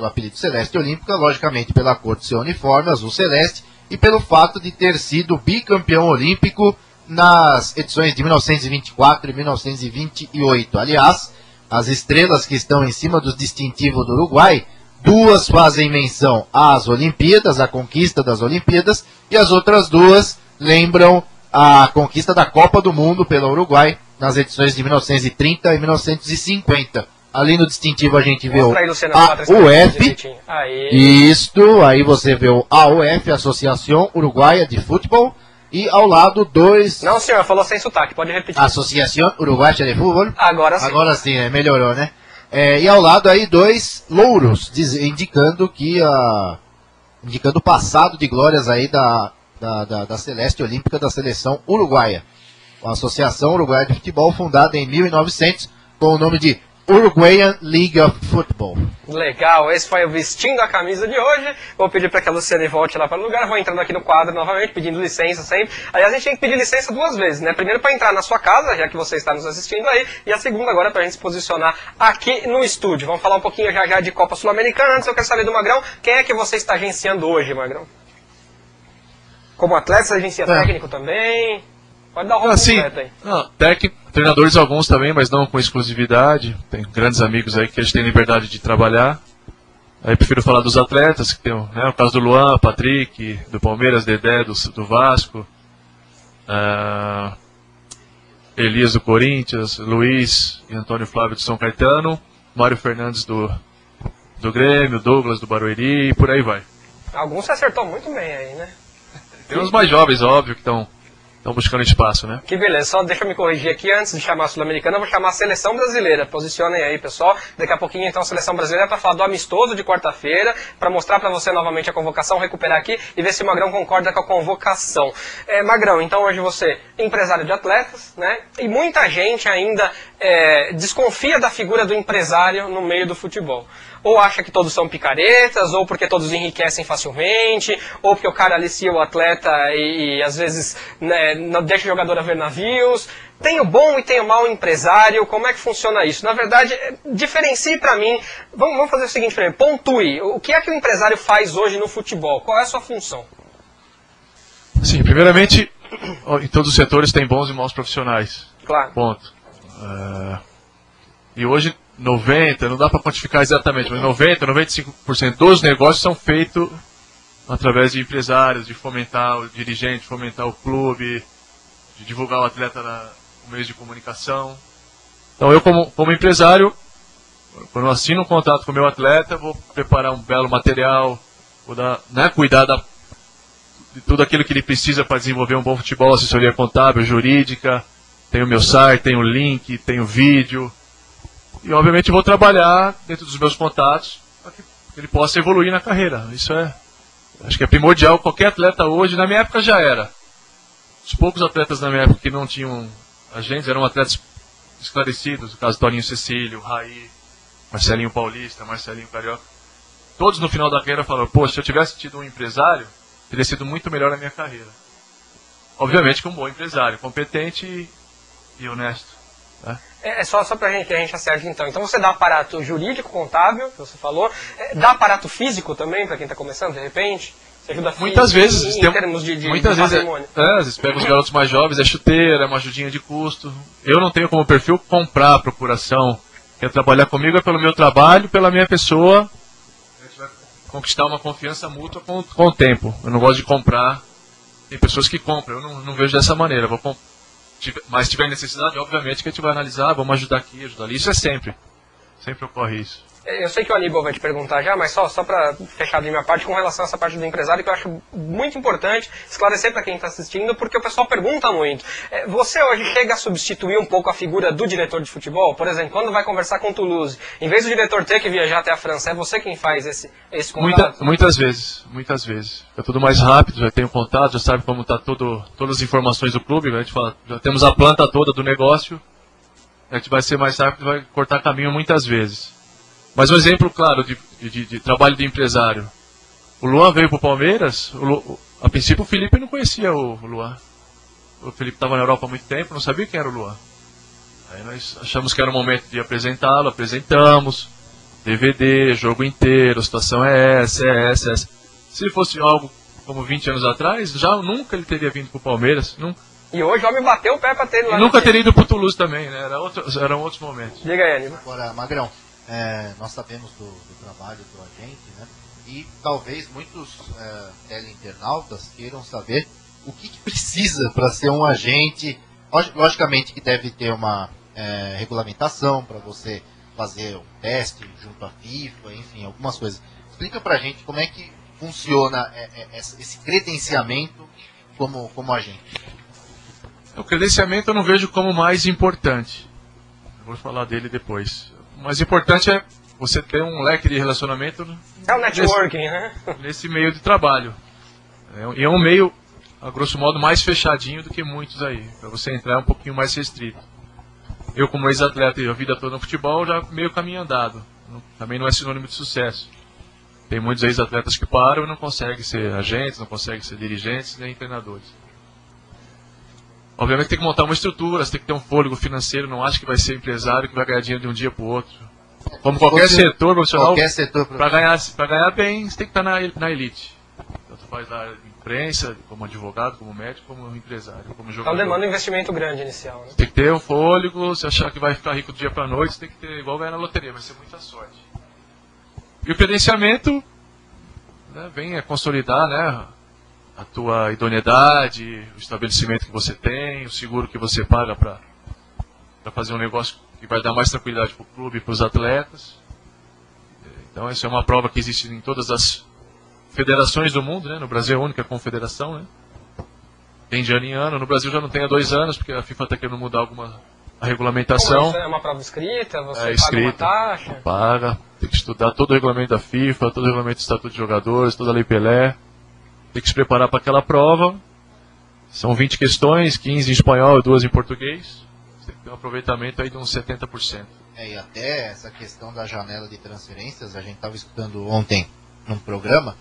apelido Celeste Olímpica, logicamente pela cor do seu uniforme, azul celeste, e pelo fato de ter sido bicampeão olímpico nas edições de 1924 e 1928. Aliás, as estrelas que estão em cima do distintivo do Uruguai, duas fazem menção às Olimpíadas, à conquista das Olimpíadas, e as outras duas lembram a conquista da Copa do Mundo pelo Uruguai nas edições de 1930 e 1950. Ali no distintivo a gente vê o AUF, isto, aí você vê o AUF, Associação Uruguaia de Futebol, e ao lado dois... Não, senhor, falou sem sotaque, pode repetir. Associação Uruguaia de Futebol. Agora sim. Agora sim, melhorou, né? E ao lado aí dois louros, indicando o passado de glórias aí da Celeste Olímpica da seleção uruguaia. A Associação Uruguaia de Futebol, fundada em 1900, com o nome de Uruguayan League of Football. Legal, esse foi o Vestindo a Camisa de hoje. Vou pedir para que a Luciane volte lá para o lugar. Vou entrando aqui no quadro novamente, pedindo licença sempre. Aliás, a gente tem que pedir licença duas vezes, né? Primeiro para entrar na sua casa, já que você está nos assistindo aí. E a segunda agora para a gente se posicionar aqui no estúdio. Vamos falar um pouquinho já de Copa Sul-Americana. Antes eu quero saber do Magrão, quem é que você está agenciando hoje, Magrão? Como atleta, você agencia técnico também? Pode dar um rolo completo aí. Treinadores alguns também, mas não com exclusividade. Tem grandes amigos aí que a gente tem liberdade de trabalhar. Aí prefiro falar dos atletas, que tem o caso do Luan, Patrick, do Palmeiras, Dedé, do Vasco, Elias do Corinthians, Luiz e Antônio Flávio do São Caetano, Mário Fernandes do Grêmio, Douglas do Barueri e por aí vai. Alguns você acertou muito bem aí, né? Tem uns mais jovens, óbvio, que estão estão buscando espaço, né? Que beleza, só deixa eu me corrigir aqui, antes de chamar a Sul-Americana, eu vou chamar a Seleção Brasileira. Posicionem aí, pessoal. Daqui a pouquinho, então, a Seleção Brasileira para falar do amistoso de quarta-feira, para mostrar para você novamente a convocação, recuperar aqui e ver se o Magrão concorda com a convocação. Magrão, então hoje você é empresário de atletas, né? E muita gente ainda desconfia da figura do empresário no meio do futebol. Ou acha que todos são picaretas, ou porque todos enriquecem facilmente, ou porque o cara alicia o atleta e às vezes, né, não deixa o jogador a ver navios. Tem o bom e tem o mau empresário, como é que funciona isso? Na verdade, diferencie para mim, vamos fazer o seguinte primeiro, pontue, o que é que o empresário faz hoje no futebol? Qual é a sua função? Sim, primeiramente, em todos os setores tem bons e maus profissionais. Claro. Ponto. E hoje, 90%, não dá para quantificar exatamente, mas 90%, 95% dos negócios são feitos através de empresários, de fomentar o dirigente, fomentar o clube, de divulgar o atleta no meio de comunicação. Então eu, como empresário, quando eu assino um contrato com o meu atleta, vou preparar um belo material, vou dar, né, cuidar de tudo aquilo que ele precisa para desenvolver um bom futebol, assessoria contábil, jurídica, tem o meu site, tem o link, tem o vídeo. E obviamente vou trabalhar dentro dos meus contatos para que ele possa evoluir na carreira. Isso acho que é primordial. Qualquer atleta hoje, na minha época já era. Os poucos atletas na minha época que não tinham agentes eram atletas esclarecidos, no caso Toninho Cecílio, Raí, Marcelinho Paulista, Marcelinho Carioca. Todos no final da carreira falaram, poxa, se eu tivesse tido um empresário, teria sido muito melhor na minha carreira. Obviamente que um bom empresário, competente e honesto. Né? Só pra gente, que a gente acerte então. Então você dá aparato jurídico, contábil, que você falou, dá aparato físico também para quem está começando, de repente? Você ajuda muitas vezes, em termos de patrimônio? Às vezes pega os garotos mais jovens, é chuteira, é uma ajudinha de custo. Eu não tenho como perfil comprar a procuração. Quer trabalhar comigo é pelo meu trabalho, pela minha pessoa. A gente vai conquistar uma confiança mútua com o tempo. Eu não gosto de comprar. Tem pessoas que compram, eu não vejo dessa maneira. Mas se tiver necessidade, obviamente que a gente vai analisar, vamos ajudar aqui, ajudar ali. Isso é sempre ocorre isso. Eu sei que o Aníbal vai te perguntar já, mas só para fechar de minha parte, com relação a essa parte do empresário, que eu acho muito importante esclarecer para quem está assistindo, porque o pessoal pergunta muito. Você hoje chega a substituir um pouco a figura do diretor de futebol? Por exemplo, quando vai conversar com o Toulouse, em vez do diretor ter que viajar até a França, é você quem faz esse contato? Muitas vezes. É tudo mais rápido, já tem o contato, já sabe como está todas as informações do clube, a gente fala, já temos a planta toda do negócio, a gente vai ser mais rápido, vai cortar caminho muitas vezes. Mas um exemplo claro de trabalho de empresário. O Luan veio para o Palmeiras, a princípio o Felipe não conhecia o Luan. O Felipe estava na Europa há muito tempo, não sabia quem era o Luan. Aí nós achamos que era o momento de apresentá-lo, apresentamos, DVD, jogo inteiro, a situação é essa. Se fosse algo como 20 anos atrás, já nunca ele teria vindo para o Palmeiras, nunca. E hoje o homem bateu o pé para ter ele lá. E nunca teria ido para o Toulouse também, né? Eram outros momentos. Diga aí, Aníbal. Agora, Magrão, nós sabemos do trabalho do agente, né? E talvez muitos teleinternautas queiram saber o que precisa para ser um agente. Logicamente que deve ter uma regulamentação para você fazer um teste junto à FIFA, enfim, algumas coisas. Explica para a gente como é que funciona esse credenciamento como agente. O credenciamento eu não vejo como mais importante. Eu vou falar dele depois. O mais importante é você ter um leque de relacionamento. É o networking, né? Nesse meio de trabalho. E é um meio, a grosso modo, mais fechadinho do que muitos aí. Para você entrar é um pouquinho mais restrito. Eu, como ex-atleta e a vida toda no futebol, já meio caminho andado. Também não é sinônimo de sucesso. Tem muitos ex-atletas que param e não conseguem ser agentes, não conseguem ser dirigentes, nem treinadores. Obviamente tem que montar uma estrutura, você tem que ter um fôlego financeiro, não acho que vai ser empresário que vai ganhar dinheiro de um dia para o outro. Como qualquer setor profissional, para ganhar bem, você tem que estar na elite. Tanto faz na área de imprensa, como advogado, como médico, como empresário, como jogador. Então demanda um investimento grande inicial. Né? Tem que ter um fôlego, se achar que vai ficar rico do dia para a noite, você tem que ter, igual ganhar na loteria, vai ser muita sorte. E o credenciamento, né, vem a consolidar, né, a tua idoneidade, o estabelecimento que você tem, o seguro que você paga para fazer um negócio que vai dar mais tranquilidade para o clube e para os atletas. Então essa é uma prova que existe em todas as federações do mundo, né? No Brasil é a única confederação, né? vem de ano em ano. No Brasil já não tem há 2 anos, porque a FIFA está querendo mudar a regulamentação. Como é uma prova escrita? Você escrita, paga uma taxa? Paga, tem que estudar todo o regulamento da FIFA, todo o regulamento do Estatuto de Jogadores, toda a Lei Pelé. Tem que se preparar para aquela prova. São 20 questões, 15 em espanhol e 2 em português. Tem que ter um aproveitamento aí de uns 70%. E até essa questão da janela de transferências, a gente estava escutando ontem num programa,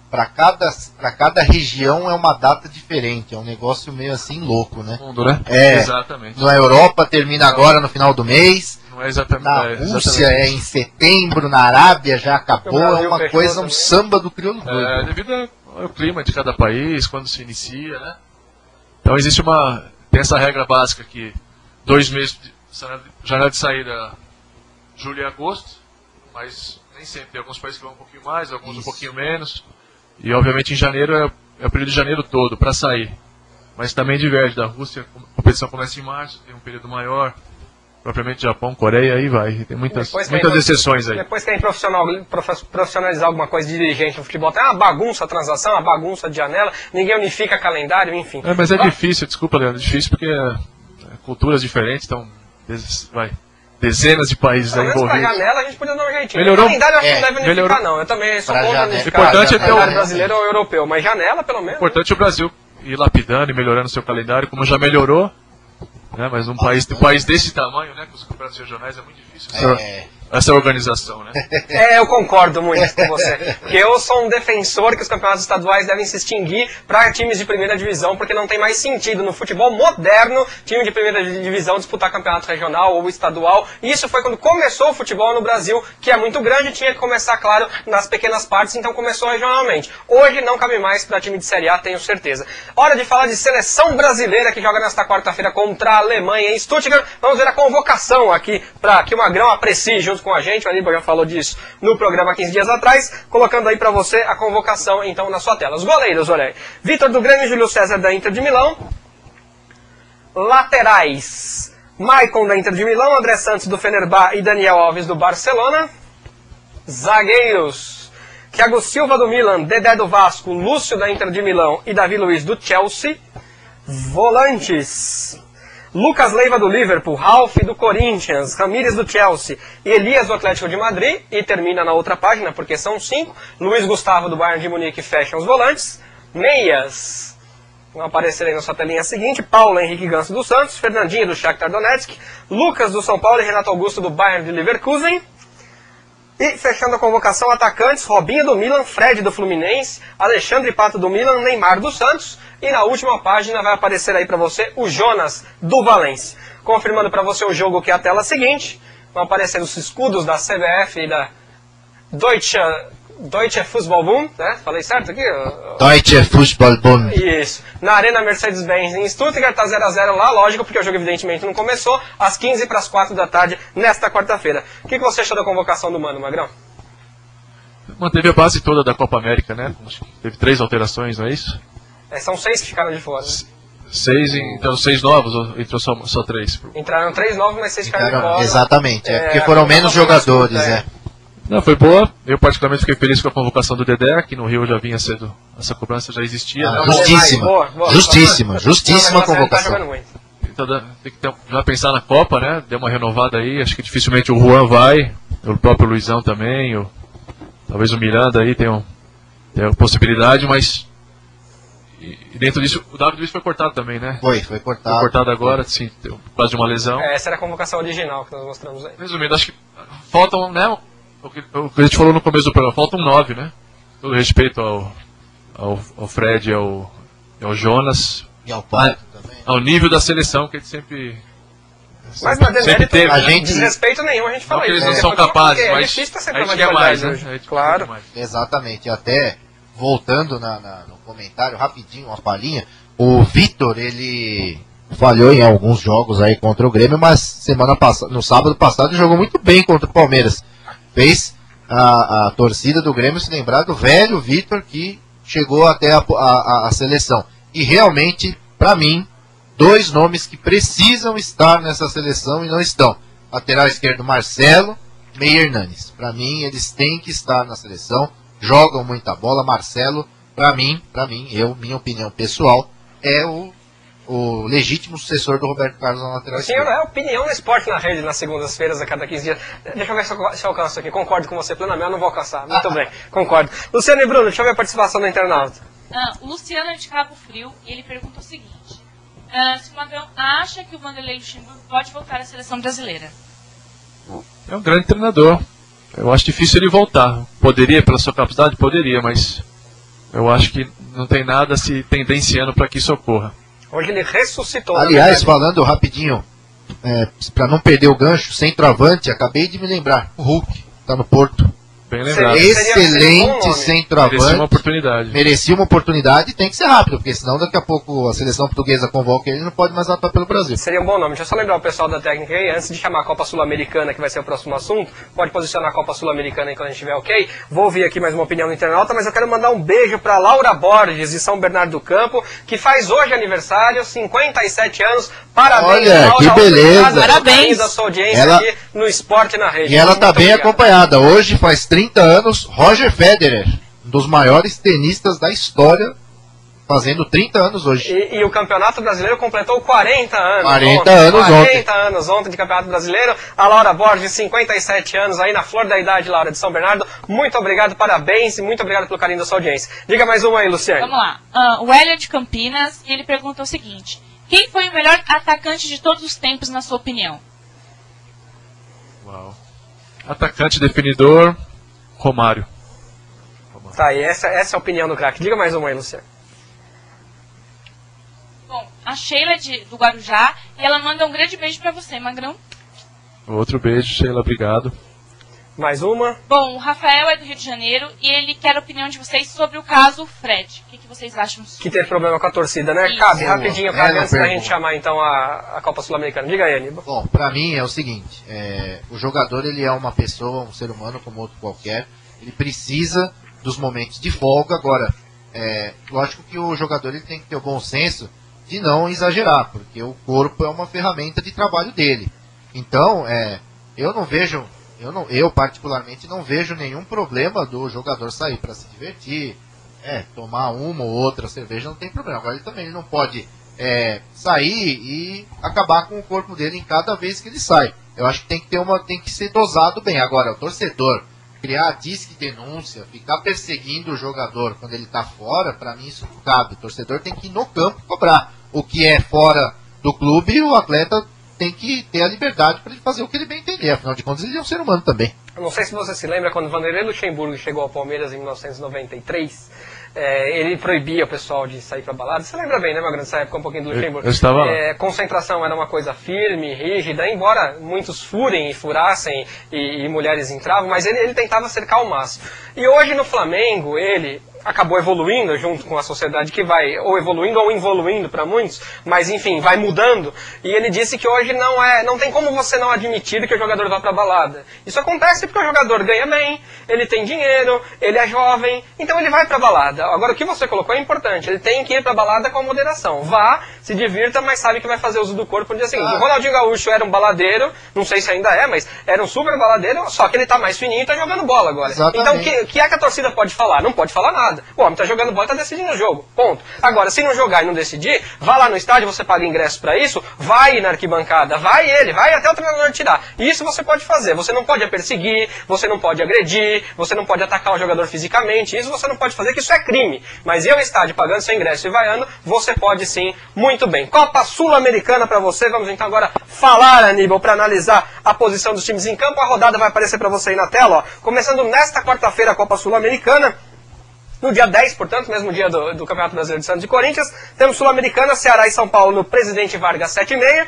para cada região é uma data diferente, é um negócio meio assim louco, né? Mundo, né? Exatamente. Na Europa termina agora no final do mês, não é exatamente, na Rússia é em setembro, na Arábia já acabou, é uma coisa, um samba do crioulo doido. Devido ao clima de cada país, quando se inicia, né? Então tem essa regra básica que 2 meses de janela de saída, julho e agosto, mas nem sempre. Tem alguns países que vão um pouquinho mais, alguns um pouquinho menos. E obviamente em janeiro é o período de janeiro todo para sair. Mas também diverge da Rússia, a competição começa em março, tem um período maior. Propriamente Japão, Coreia, aí vai. Tem muitas exceções aí. Depois que a gente profissionalizar alguma coisa de dirigente no futebol, tem uma bagunça a transação, uma bagunça de janela, ninguém unifica calendário, enfim. Mas é difícil, desculpa, Leandro, é difícil porque culturas diferentes, então dezenas de países aí envolvidos. Pra janela a gente podia dar um jeitinho. Melhorou? O calendário eu acho que não deve unificar, não. Eu também sou contra unificar. O importante é ter o brasileiro ou europeu, mas janela pelo menos. O importante é o Brasil ir lapidando e melhorando seu calendário, como já melhorou. Né, mas um país desse tamanho, né, com os campeonatos regionais, é muito difícil essa organização, né? Eu concordo muito com você. Porque eu sou um defensor que os campeonatos estaduais devem se extinguir para times de primeira divisão, porque não tem mais sentido no futebol moderno time de primeira divisão disputar campeonato regional ou estadual. E isso foi quando começou o futebol no Brasil, que é muito grande, tinha que começar, claro, nas pequenas partes, então começou regionalmente. Hoje não cabe mais para time de Série A, tenho certeza. Hora de falar de seleção brasileira que joga nesta quarta-feira contra a Alemanha em Stuttgart. Vamos ver a convocação aqui para que o Magrão aprecie junto com a gente. O Aníbal já falou disso no programa 15 dias atrás, colocando aí para você a convocação então na sua tela. Os goleiros, olha aí. Vitor do Grêmio, Júlio César da Inter de Milão. Laterais, Maicon da Inter de Milão, André Santos do Fenerbahçe e Daniel Alves do Barcelona. Zagueiros, Thiago Silva do Milan, Dedé do Vasco, Lúcio da Inter de Milão e Davi Luiz do Chelsea. Volantes, Lucas Leiva do Liverpool, Ralf do Corinthians, Ramírez do Chelsea e Elias do Atlético de Madrid. E termina na outra página, porque são 5. Luiz Gustavo do Bayern de Munique fecham os volantes. Meias, vão aparecer aí na sua telinha seguinte: Paulo Henrique Ganso do Santos, Fernandinho do Shakhtar Donetsk, Lucas do São Paulo e Renato Augusto do Bayern de Leverkusen. E fechando a convocação, atacantes: Robinho do Milan, Fred do Fluminense, Alexandre Pato do Milan, Neymar do Santos. E na última página vai aparecer aí para você o Jonas do Valência. Confirmando para você o jogo, que é a tela seguinte. Vão aparecer os escudos da CBF e da Deutsche Fußball-Bund, né? Falei certo aqui? Deutsche Fußball-Bund. Isso. Na Arena Mercedes-Benz em Stuttgart, tá 0-0 lá, lógico, porque o jogo evidentemente não começou, às 15 para as 4 da tarde, nesta quarta-feira. O que você achou da convocação do Mano, Magrão? Manteve a base toda da Copa América, né? Teve 3 alterações, não é isso? São 6 que ficaram de fora. Né? 6, então 6 novos ou entrou só 3? Entraram 3 novos, mas 6 ficaram de fora. Exatamente, porque foram menos jogadores, Não, foi boa. Eu particularmente fiquei feliz com a convocação do Dedé. Aqui no Rio já vinha sendo, essa cobrança já existia. Justíssima convocação. Então tem que já pensar na Copa, né? Deu uma renovada aí. Acho que dificilmente o Juan vai. O próprio Luizão também. Talvez o Miranda aí tenha possibilidade, mas... E dentro disso, o David Luiz foi cortado também, né? Foi cortado. Foi cortado agora, sim, por causa de uma lesão. Essa era a convocação original que nós mostramos aí. Resumindo, acho que faltam, né? O que a gente falou no começo do programa, faltam 9, né? Todo respeito ao Fred e ao Jonas. E ao Pato também. Ao nível da seleção que a gente sempre teve. A gente desrespeito nenhum, a gente fala isso. Eles não são capazes, mas é difícil estar sempre a gente quer mais, né? Claro. Exatamente, até voltando no comentário, rapidinho, uma palhinha, o Vitor, ele falhou em alguns jogos aí contra o Grêmio, mas no sábado passado jogou muito bem contra o Palmeiras. Fez a torcida do Grêmio se lembrar do velho Vitor que chegou até a seleção. E realmente, para mim, 2 nomes que precisam estar nessa seleção e não estão. Lateral esquerdo Marcelo, meia Hernanes. Para mim, eles têm que estar na seleção, jogam muita bola. Marcelo, para mim, minha opinião pessoal, é o legítimo sucessor do Roberto Carlos na lateral Senhor, esquerda. é opinião no Esporte na Rede nas segundas-feiras a cada 15 dias. Deixa eu ver se eu alcanço aqui. Concordo com você plenamente, não vou alcançar. Muito bem, concordo. Luciano e Bruno, deixa eu ver a participação do internauta. O Luciano é de Cabo Frio e ele pergunta o seguinte. Se o Magrão acha que o Vanderlei Luxemburgo pode voltar à seleção brasileira? É um grande treinador. Eu acho difícil ele voltar. Poderia, pela sua capacidade? Poderia, mas eu acho que não tem nada se tendenciando para que isso ocorra. Hoje ele ressuscitou. Aliás, falando rapidinho, para não perder o gancho, centroavante, acabei de me lembrar, o Hulk, está no Porto. Bem lembrado. Excelente centroavante. Merecia uma oportunidade e tem que ser rápido, porque senão daqui a pouco a seleção portuguesa convoca ele e não pode mais atuar pelo Brasil. Seria um bom nome. Deixa eu só lembrar o pessoal da técnica aí, antes de chamar a Copa Sul-Americana, que vai ser o próximo assunto, pode posicionar a Copa Sul-Americana aí quando a gente estiver ok. Vou ouvir aqui mais uma opinião do internauta, mas eu quero mandar um beijo para Laura Borges, de São Bernardo do Campo, que faz hoje aniversário, 57 anos. Parabéns, olha, Laura, que beleza. Parabéns da sua audiência aqui no Esporte na Rede. E ela está bem obrigado. acompanhada. Hoje faz 30 anos, Roger Federer, um dos maiores tenistas da história, fazendo 30 anos hoje. E o Campeonato Brasileiro completou 40 anos. 40 anos ontem de Campeonato Brasileiro. A Laura Borges, 57 anos, aí na flor da idade, Laura, de São Bernardo. Muito obrigado, parabéns e muito obrigado pelo carinho da sua audiência. Diga mais uma aí, Luciane. Vamos lá. O Hélio de Campinas, ele pergunta o seguinte. Quem foi o melhor atacante de todos os tempos, na sua opinião? Uau. Atacante definidor, Romário. Tá, e essa é a opinião do craque. Diga mais uma aí, Luciano. Bom, a Sheila do Guarujá, e ela manda um grande beijo pra você, Magrão. Outro beijo, Sheila, obrigado. Mais uma. Bom, o Rafael é do Rio de Janeiro e ele quer a opinião de vocês sobre o caso Fred. O que vocês acham? Que teve problema com a torcida, né? Isso. Cabe, rapidinho, antes da gente chamar então a Copa Sul-Americana. Diga aí, Aníbal. Bom, pra mim é o seguinte, o jogador ele é uma pessoa, um ser humano como outro qualquer, ele precisa dos momentos de folga. Agora, lógico que o jogador ele tem que ter o bom senso de não exagerar, porque o corpo é uma ferramenta de trabalho dele. Então, eu particularmente não vejo nenhum problema do jogador sair para se divertir, tomar uma ou outra cerveja, não tem problema. Agora ele também não pode sair e acabar com o corpo dele em cada vez que ele sai. Eu acho que tem que ser dosado bem. Agora, o torcedor criar disque denúncia, ficar perseguindo o jogador quando ele está fora, para mim isso não cabe. O torcedor tem que ir no campo cobrar. O que é fora do clube, o atleta tem que ter a liberdade para ele fazer o que ele bem entender. Afinal de contas, ele é um ser humano também. Eu não sei se você se lembra, quando Vanderlei Luxemburgo chegou ao Palmeiras em 1993, ele proibia o pessoal de sair para balada. Você lembra bem, né, Magrão, nessa época, um pouquinho do Luxemburgo? Eu estava lá. Concentração era uma coisa firme, rígida, embora muitos furem e furassem e mulheres entravam, mas ele tentava cercar ao máximo. E hoje no Flamengo, ele acabou evoluindo junto com a sociedade, que vai ou evoluindo ou involuindo para muitos, mas enfim, vai mudando. E ele disse que hoje não tem como você não admitir que o jogador vá para balada. Isso acontece porque o jogador ganha bem, ele tem dinheiro, ele é jovem, então ele vai para balada. Agora, o que você colocou é importante, ele tem que ir para balada com moderação. Vá, se divirta, mas sabe que vai fazer uso do corpo no dia seguinte. O Ronaldinho Gaúcho era um baladeiro, não sei se ainda é, mas era um super baladeiro, só que ele tá mais fininho e tá jogando bola agora. Exatamente. Então, o que é que a torcida pode falar? Não pode falar nada. O homem tá jogando bola e tá decidindo o jogo. Ponto. Agora, se não jogar e não decidir, vá lá no estádio, você paga ingresso pra isso, vai na arquibancada, vai até o treinador tirar. Isso você pode fazer. Você não pode perseguir, você não pode agredir, você não pode atacar o jogador fisicamente. Isso você não pode fazer, que isso é crime. Mas ir ao estádio pagando seu ingresso e vaiando, você pode sim, muito bem. Copa Sul-Americana pra você. Vamos então agora falar, Aníbal, pra analisar a posição dos times em campo. A rodada vai aparecer pra você aí na tela, ó. Começando nesta quarta-feira a Copa Sul-Americana. No dia 10, portanto, mesmo dia do Campeonato Brasileiro de Santos e Corinthians, temos Sul-Americana, Ceará e São Paulo no Presidente Vargas, 7h30.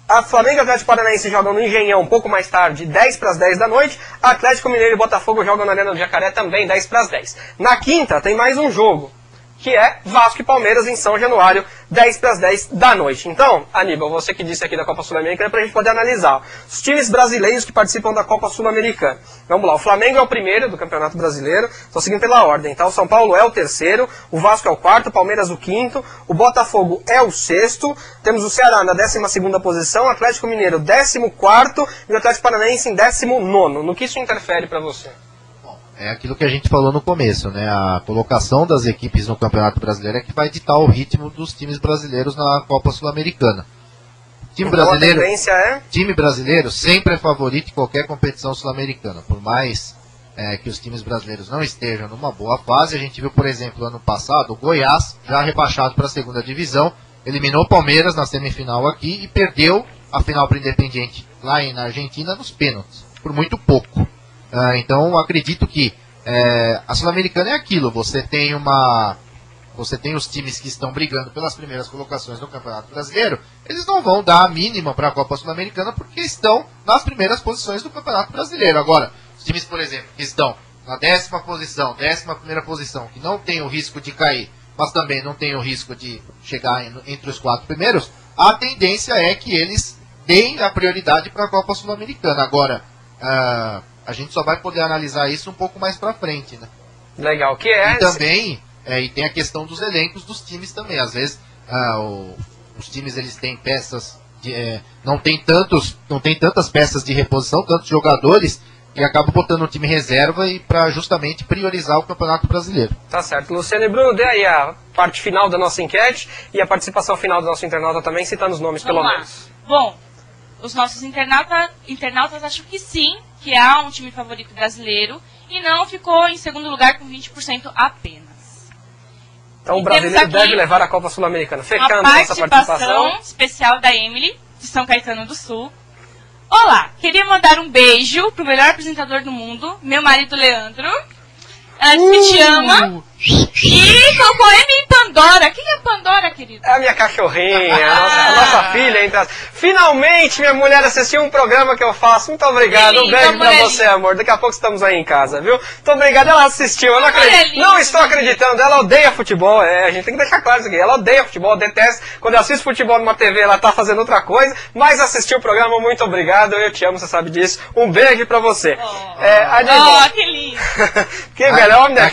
A Flamengo e Atlético Paranaense jogam no Engenhão um pouco mais tarde, 10 para as 10 da noite. Atlético Mineiro e Botafogo jogam na Arena do Jacaré também, 10 para as 10. Na quinta, tem mais um jogo, que é Vasco e Palmeiras em São Januário, 10 para as 10 da noite. Então, Aníbal, você que disse aqui da Copa Sul-Americana, para a gente poder analisar os times brasileiros que participam da Copa Sul-Americana. Vamos lá, o Flamengo é o primeiro do Campeonato Brasileiro, estou seguindo pela ordem, tá? O São Paulo é o terceiro, o Vasco é o quarto, o Palmeiras o quinto, o Botafogo é o sexto, temos o Ceará na 12ª posição, o Atlético Mineiro 14º e o Atlético Paranaense em 19º. No que isso interfere para você? Bom, É aquilo que a gente falou no começo, né? A colocação das equipes no Campeonato Brasileiro é que vai ditar o ritmo dos times brasileiros na Copa Sul-Americana. Time brasileiro sempre é favorito em qualquer competição sul-americana, por mais que os times brasileiros não estejam numa boa fase. A gente viu, por exemplo, ano passado, o Goiás, já rebaixado para a segunda divisão, eliminou o Palmeiras na semifinal aqui e perdeu a final para o Independiente lá na Argentina nos pênaltis, por muito pouco. Então acredito que a Sul-Americana é aquilo, você tem os times que estão brigando pelas primeiras colocações no Campeonato Brasileiro, eles não vão dar a mínima para a Copa Sul-Americana porque estão nas primeiras posições do Campeonato Brasileiro. Agora, os times, por exemplo, que estão na 10ª posição, 11ª posição, que não tem o risco de cair, mas também não tem o risco de chegar entre os 4 primeiros, a tendência é que eles deem a prioridade para a Copa Sul-Americana. Agora, a gente só vai poder analisar isso um pouco mais para frente, né? Legal, que é... E também... e tem a questão dos elencos dos times também. Às vezes os times eles têm peças não tem tantas peças de reposição, tantos jogadores, e acabam botando um time reserva e para justamente priorizar o Campeonato Brasileiro. Tá certo. Luciano e Bruno, dê aí a parte final da nossa enquete e a participação final do nosso internauta também, citando os nomes, pelo menos. Bom, os nossos internautas acham que sim, que há um time favorito brasileiro e não ficou em segundo lugar com 20% apenas. Então o brasileiro deve levar a Copa Sul-Americana. Fechando essa participação especial da Emily, de São Caetano do Sul. Olá, queria mandar um beijo pro melhor apresentador do mundo, meu marido Leandro. Ela que te ama. E colocou M em Pandora. Quem é Pandora, querido? É a minha cachorrinha, a nossa filha. Entre as... Finalmente minha mulher assistiu um programa que eu faço. Muito obrigado. Um beijo pra você, amor. Daqui a pouco estamos aí em casa, viu? Muito obrigado. Ela assistiu. Eu não acredito. Não estou acreditando. Ela odeia futebol. A gente tem que deixar claro isso aqui. Ela odeia futebol, detesta. Quando eu assisto futebol numa TV, ela tá fazendo outra coisa. Mas assistiu o programa. Muito obrigado. Eu te amo, você sabe disso. Um beijo pra você. Que lindo. Que melhor, né?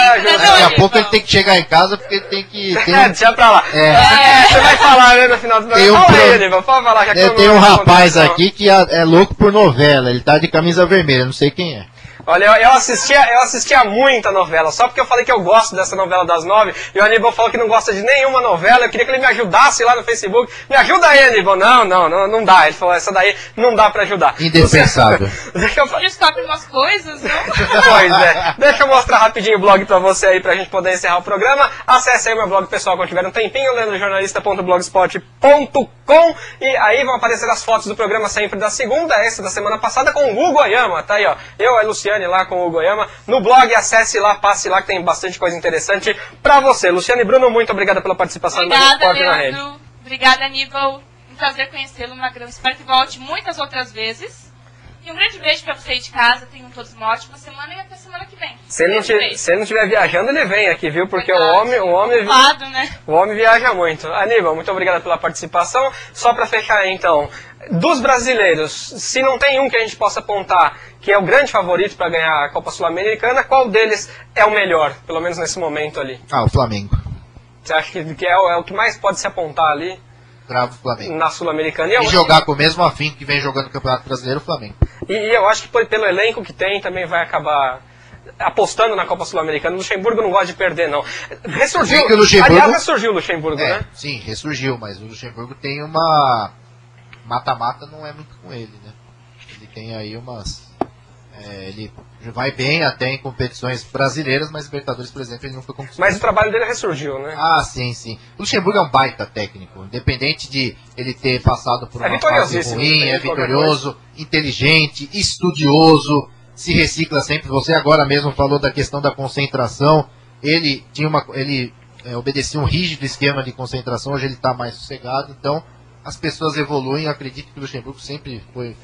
Daqui a pouco ele tem que chegar em casa porque ele tem que... deixa pra lá. Você vai falar, né, no final do programa. Pode falar. Tem um rapaz aqui que é louco por novela. Ele tá de camisa vermelha, não sei quem é. Olha, eu assistia muita novela, só porque eu falei que eu gosto dessa novela das 9, e o Aníbal falou que não gosta de nenhuma novela, eu queria que ele me ajudasse lá no Facebook. Me ajuda aí, Aníbal. Não dá. Ele falou, essa daí não dá pra ajudar. Indispensável. Descobre umas coisas, não? Pois é. Deixa eu mostrar rapidinho o blog pra você aí, pra gente poder encerrar o programa. Acesse aí o meu blog pessoal quando tiver um tempinho, leandrojornalista.blogspot.com, e aí vão aparecer as fotos do programa sempre da segunda, essa da semana passada com o Hugo Goiama, tá aí, ó. Eu, a Luciane lá com o Goiama, no blog, acesse lá, passe lá que tem bastante coisa interessante pra você. Luciane e Bruno, muito obrigada pela participação no Esporte na Rede. Obrigada, Aníbal. Um prazer conhecê-lo, Magrão. Espero que volte muitas outras vezes. E um grande beijo pra você aí de casa. Tenham todos uma ótima semana e até semana que vem. Se ele não estiver viajando, ele vem aqui, viu? Porque o homem viaja muito. Aníbal, muito obrigada pela participação. Só pra fechar aí, então, dos brasileiros, se não tem um que a gente possa apontar que é o grande favorito para ganhar a Copa Sul-Americana, qual deles é o melhor, pelo menos nesse momento ali? O Flamengo. Você acha que é o que mais pode se apontar ali? Bravo, Flamengo. Na Sul-Americana. E jogar com o mesmo afinco que vem jogando no Campeonato Brasileiro, o Flamengo. E eu acho que pelo elenco que tem, também vai acabar apostando na Copa Sul-Americana. O Luxemburgo não gosta de perder, não. Ressurgiu. Aliás, ressurgiu o Luxemburgo, né? Sim, ressurgiu, mas o Luxemburgo tem uma... Mata-mata não é muito com ele, né? Ele tem aí umas... ele vai bem até em competições brasileiras, mas Libertadores, por exemplo, ele não foi conquistado. Mas o trabalho dele ressurgiu, né? Sim. O Luxemburgo é um baita técnico. Independente de ele ter passado por uma fase ruim, é vitorioso, inteligente, estudioso, se recicla sempre. Você agora mesmo falou da questão da concentração. Ele obedecia um rígido esquema de concentração, hoje ele está mais sossegado, então... As pessoas evoluem, eu acredito que o Luxemburgo sempre foi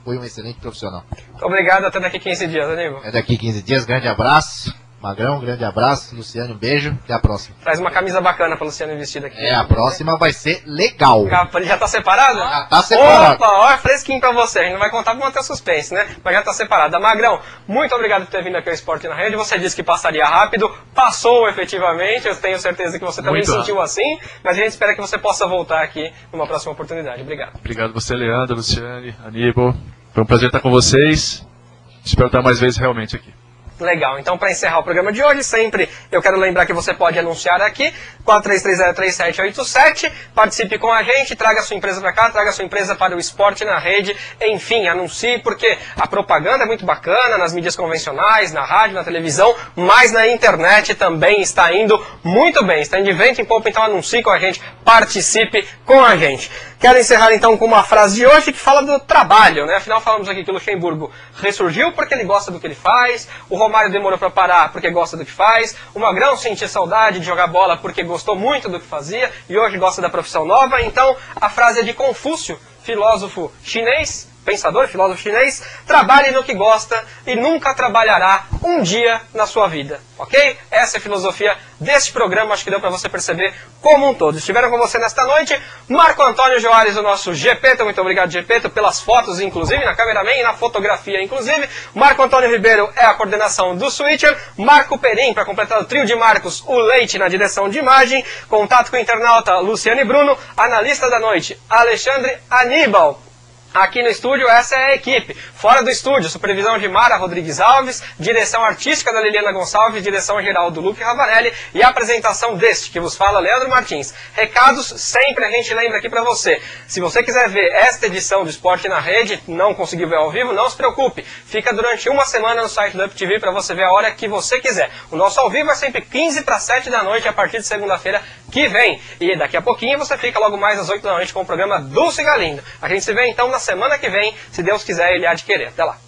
um excelente profissional. Obrigado, até daqui 15 dias, Aníbal. É daqui 15 dias, grande abraço. Magrão, um grande abraço. Luciano, um beijo. Até a próxima. Traz uma camisa bacana para Luciano vestir aqui. A próxima vai ser legal. Já tá separado? Já tá separado. Opa, olha, fresquinho pra você. A gente não vai contar pra manter o suspense, né? Mas já tá separada. Magrão, muito obrigado por ter vindo aqui ao Esporte na Rede. Você disse que passaria rápido. Passou efetivamente. Eu tenho certeza que você também sentiu assim. Mas a gente espera que você possa voltar aqui numa próxima oportunidade. Obrigado. Obrigado você, Leandro, Luciane, Aníbal. Foi um prazer estar com vocês. Espero estar mais vezes realmente aqui. Legal, então para encerrar o programa de hoje, sempre eu quero lembrar que você pode anunciar aqui, 43303787, participe com a gente, traga a sua empresa para cá, traga a sua empresa para o Esporte na Rede, enfim, anuncie, porque a propaganda é muito bacana nas mídias convencionais, na rádio, na televisão, mas na internet também está indo muito bem, está indo de vento em popa, então anuncie com a gente, participe com a gente. Quero encerrar então com uma frase de hoje que fala do trabalho, né? Afinal falamos aqui que o Luxemburgo ressurgiu porque ele gosta do que ele faz, o Romário demorou para parar porque gosta do que faz, o Magrão sentia saudade de jogar bola porque gostou muito do que fazia e hoje gosta da profissão nova. Então a frase é de Confúcio, filósofo chinês, pensador, filósofo chinês: trabalhe no que gosta e nunca trabalhará um dia na sua vida, ok? Essa é a filosofia deste programa, acho que deu para você perceber como um todo. Estiveram com você nesta noite Marco Antônio Joares, o nosso Gepeto, muito obrigado Gepeto, pelas fotos inclusive, na cameraman e na fotografia inclusive. Marco Antônio Ribeiro é a coordenação do Switcher, Marco Perim, para completar o trio de Marcos, o Leite na direção de imagem, contato com o internauta Luciane Bruno, analista da noite Alexandre Aníbal. Aqui no estúdio, essa é a equipe. Fora do estúdio, supervisão de Mara Rodrigues Alves, direção artística da Liliana Gonçalves, direção geral do Luque Ravanelli e a apresentação deste, que vos fala, Leandro Martins. Recados, sempre a gente lembra aqui pra você. Se você quiser ver esta edição do Esporte na Rede, não conseguiu ver ao vivo, não se preocupe. Fica durante uma semana no site do UpTV para você ver a hora que você quiser. O nosso ao vivo é sempre 15 para 7 da noite, a partir de segunda-feira que vem. E daqui a pouquinho você fica logo mais às 8 da noite com o programa Dulce Galindo. A gente se vê então na semana que vem, se Deus quiser, ele há de querer. Até lá.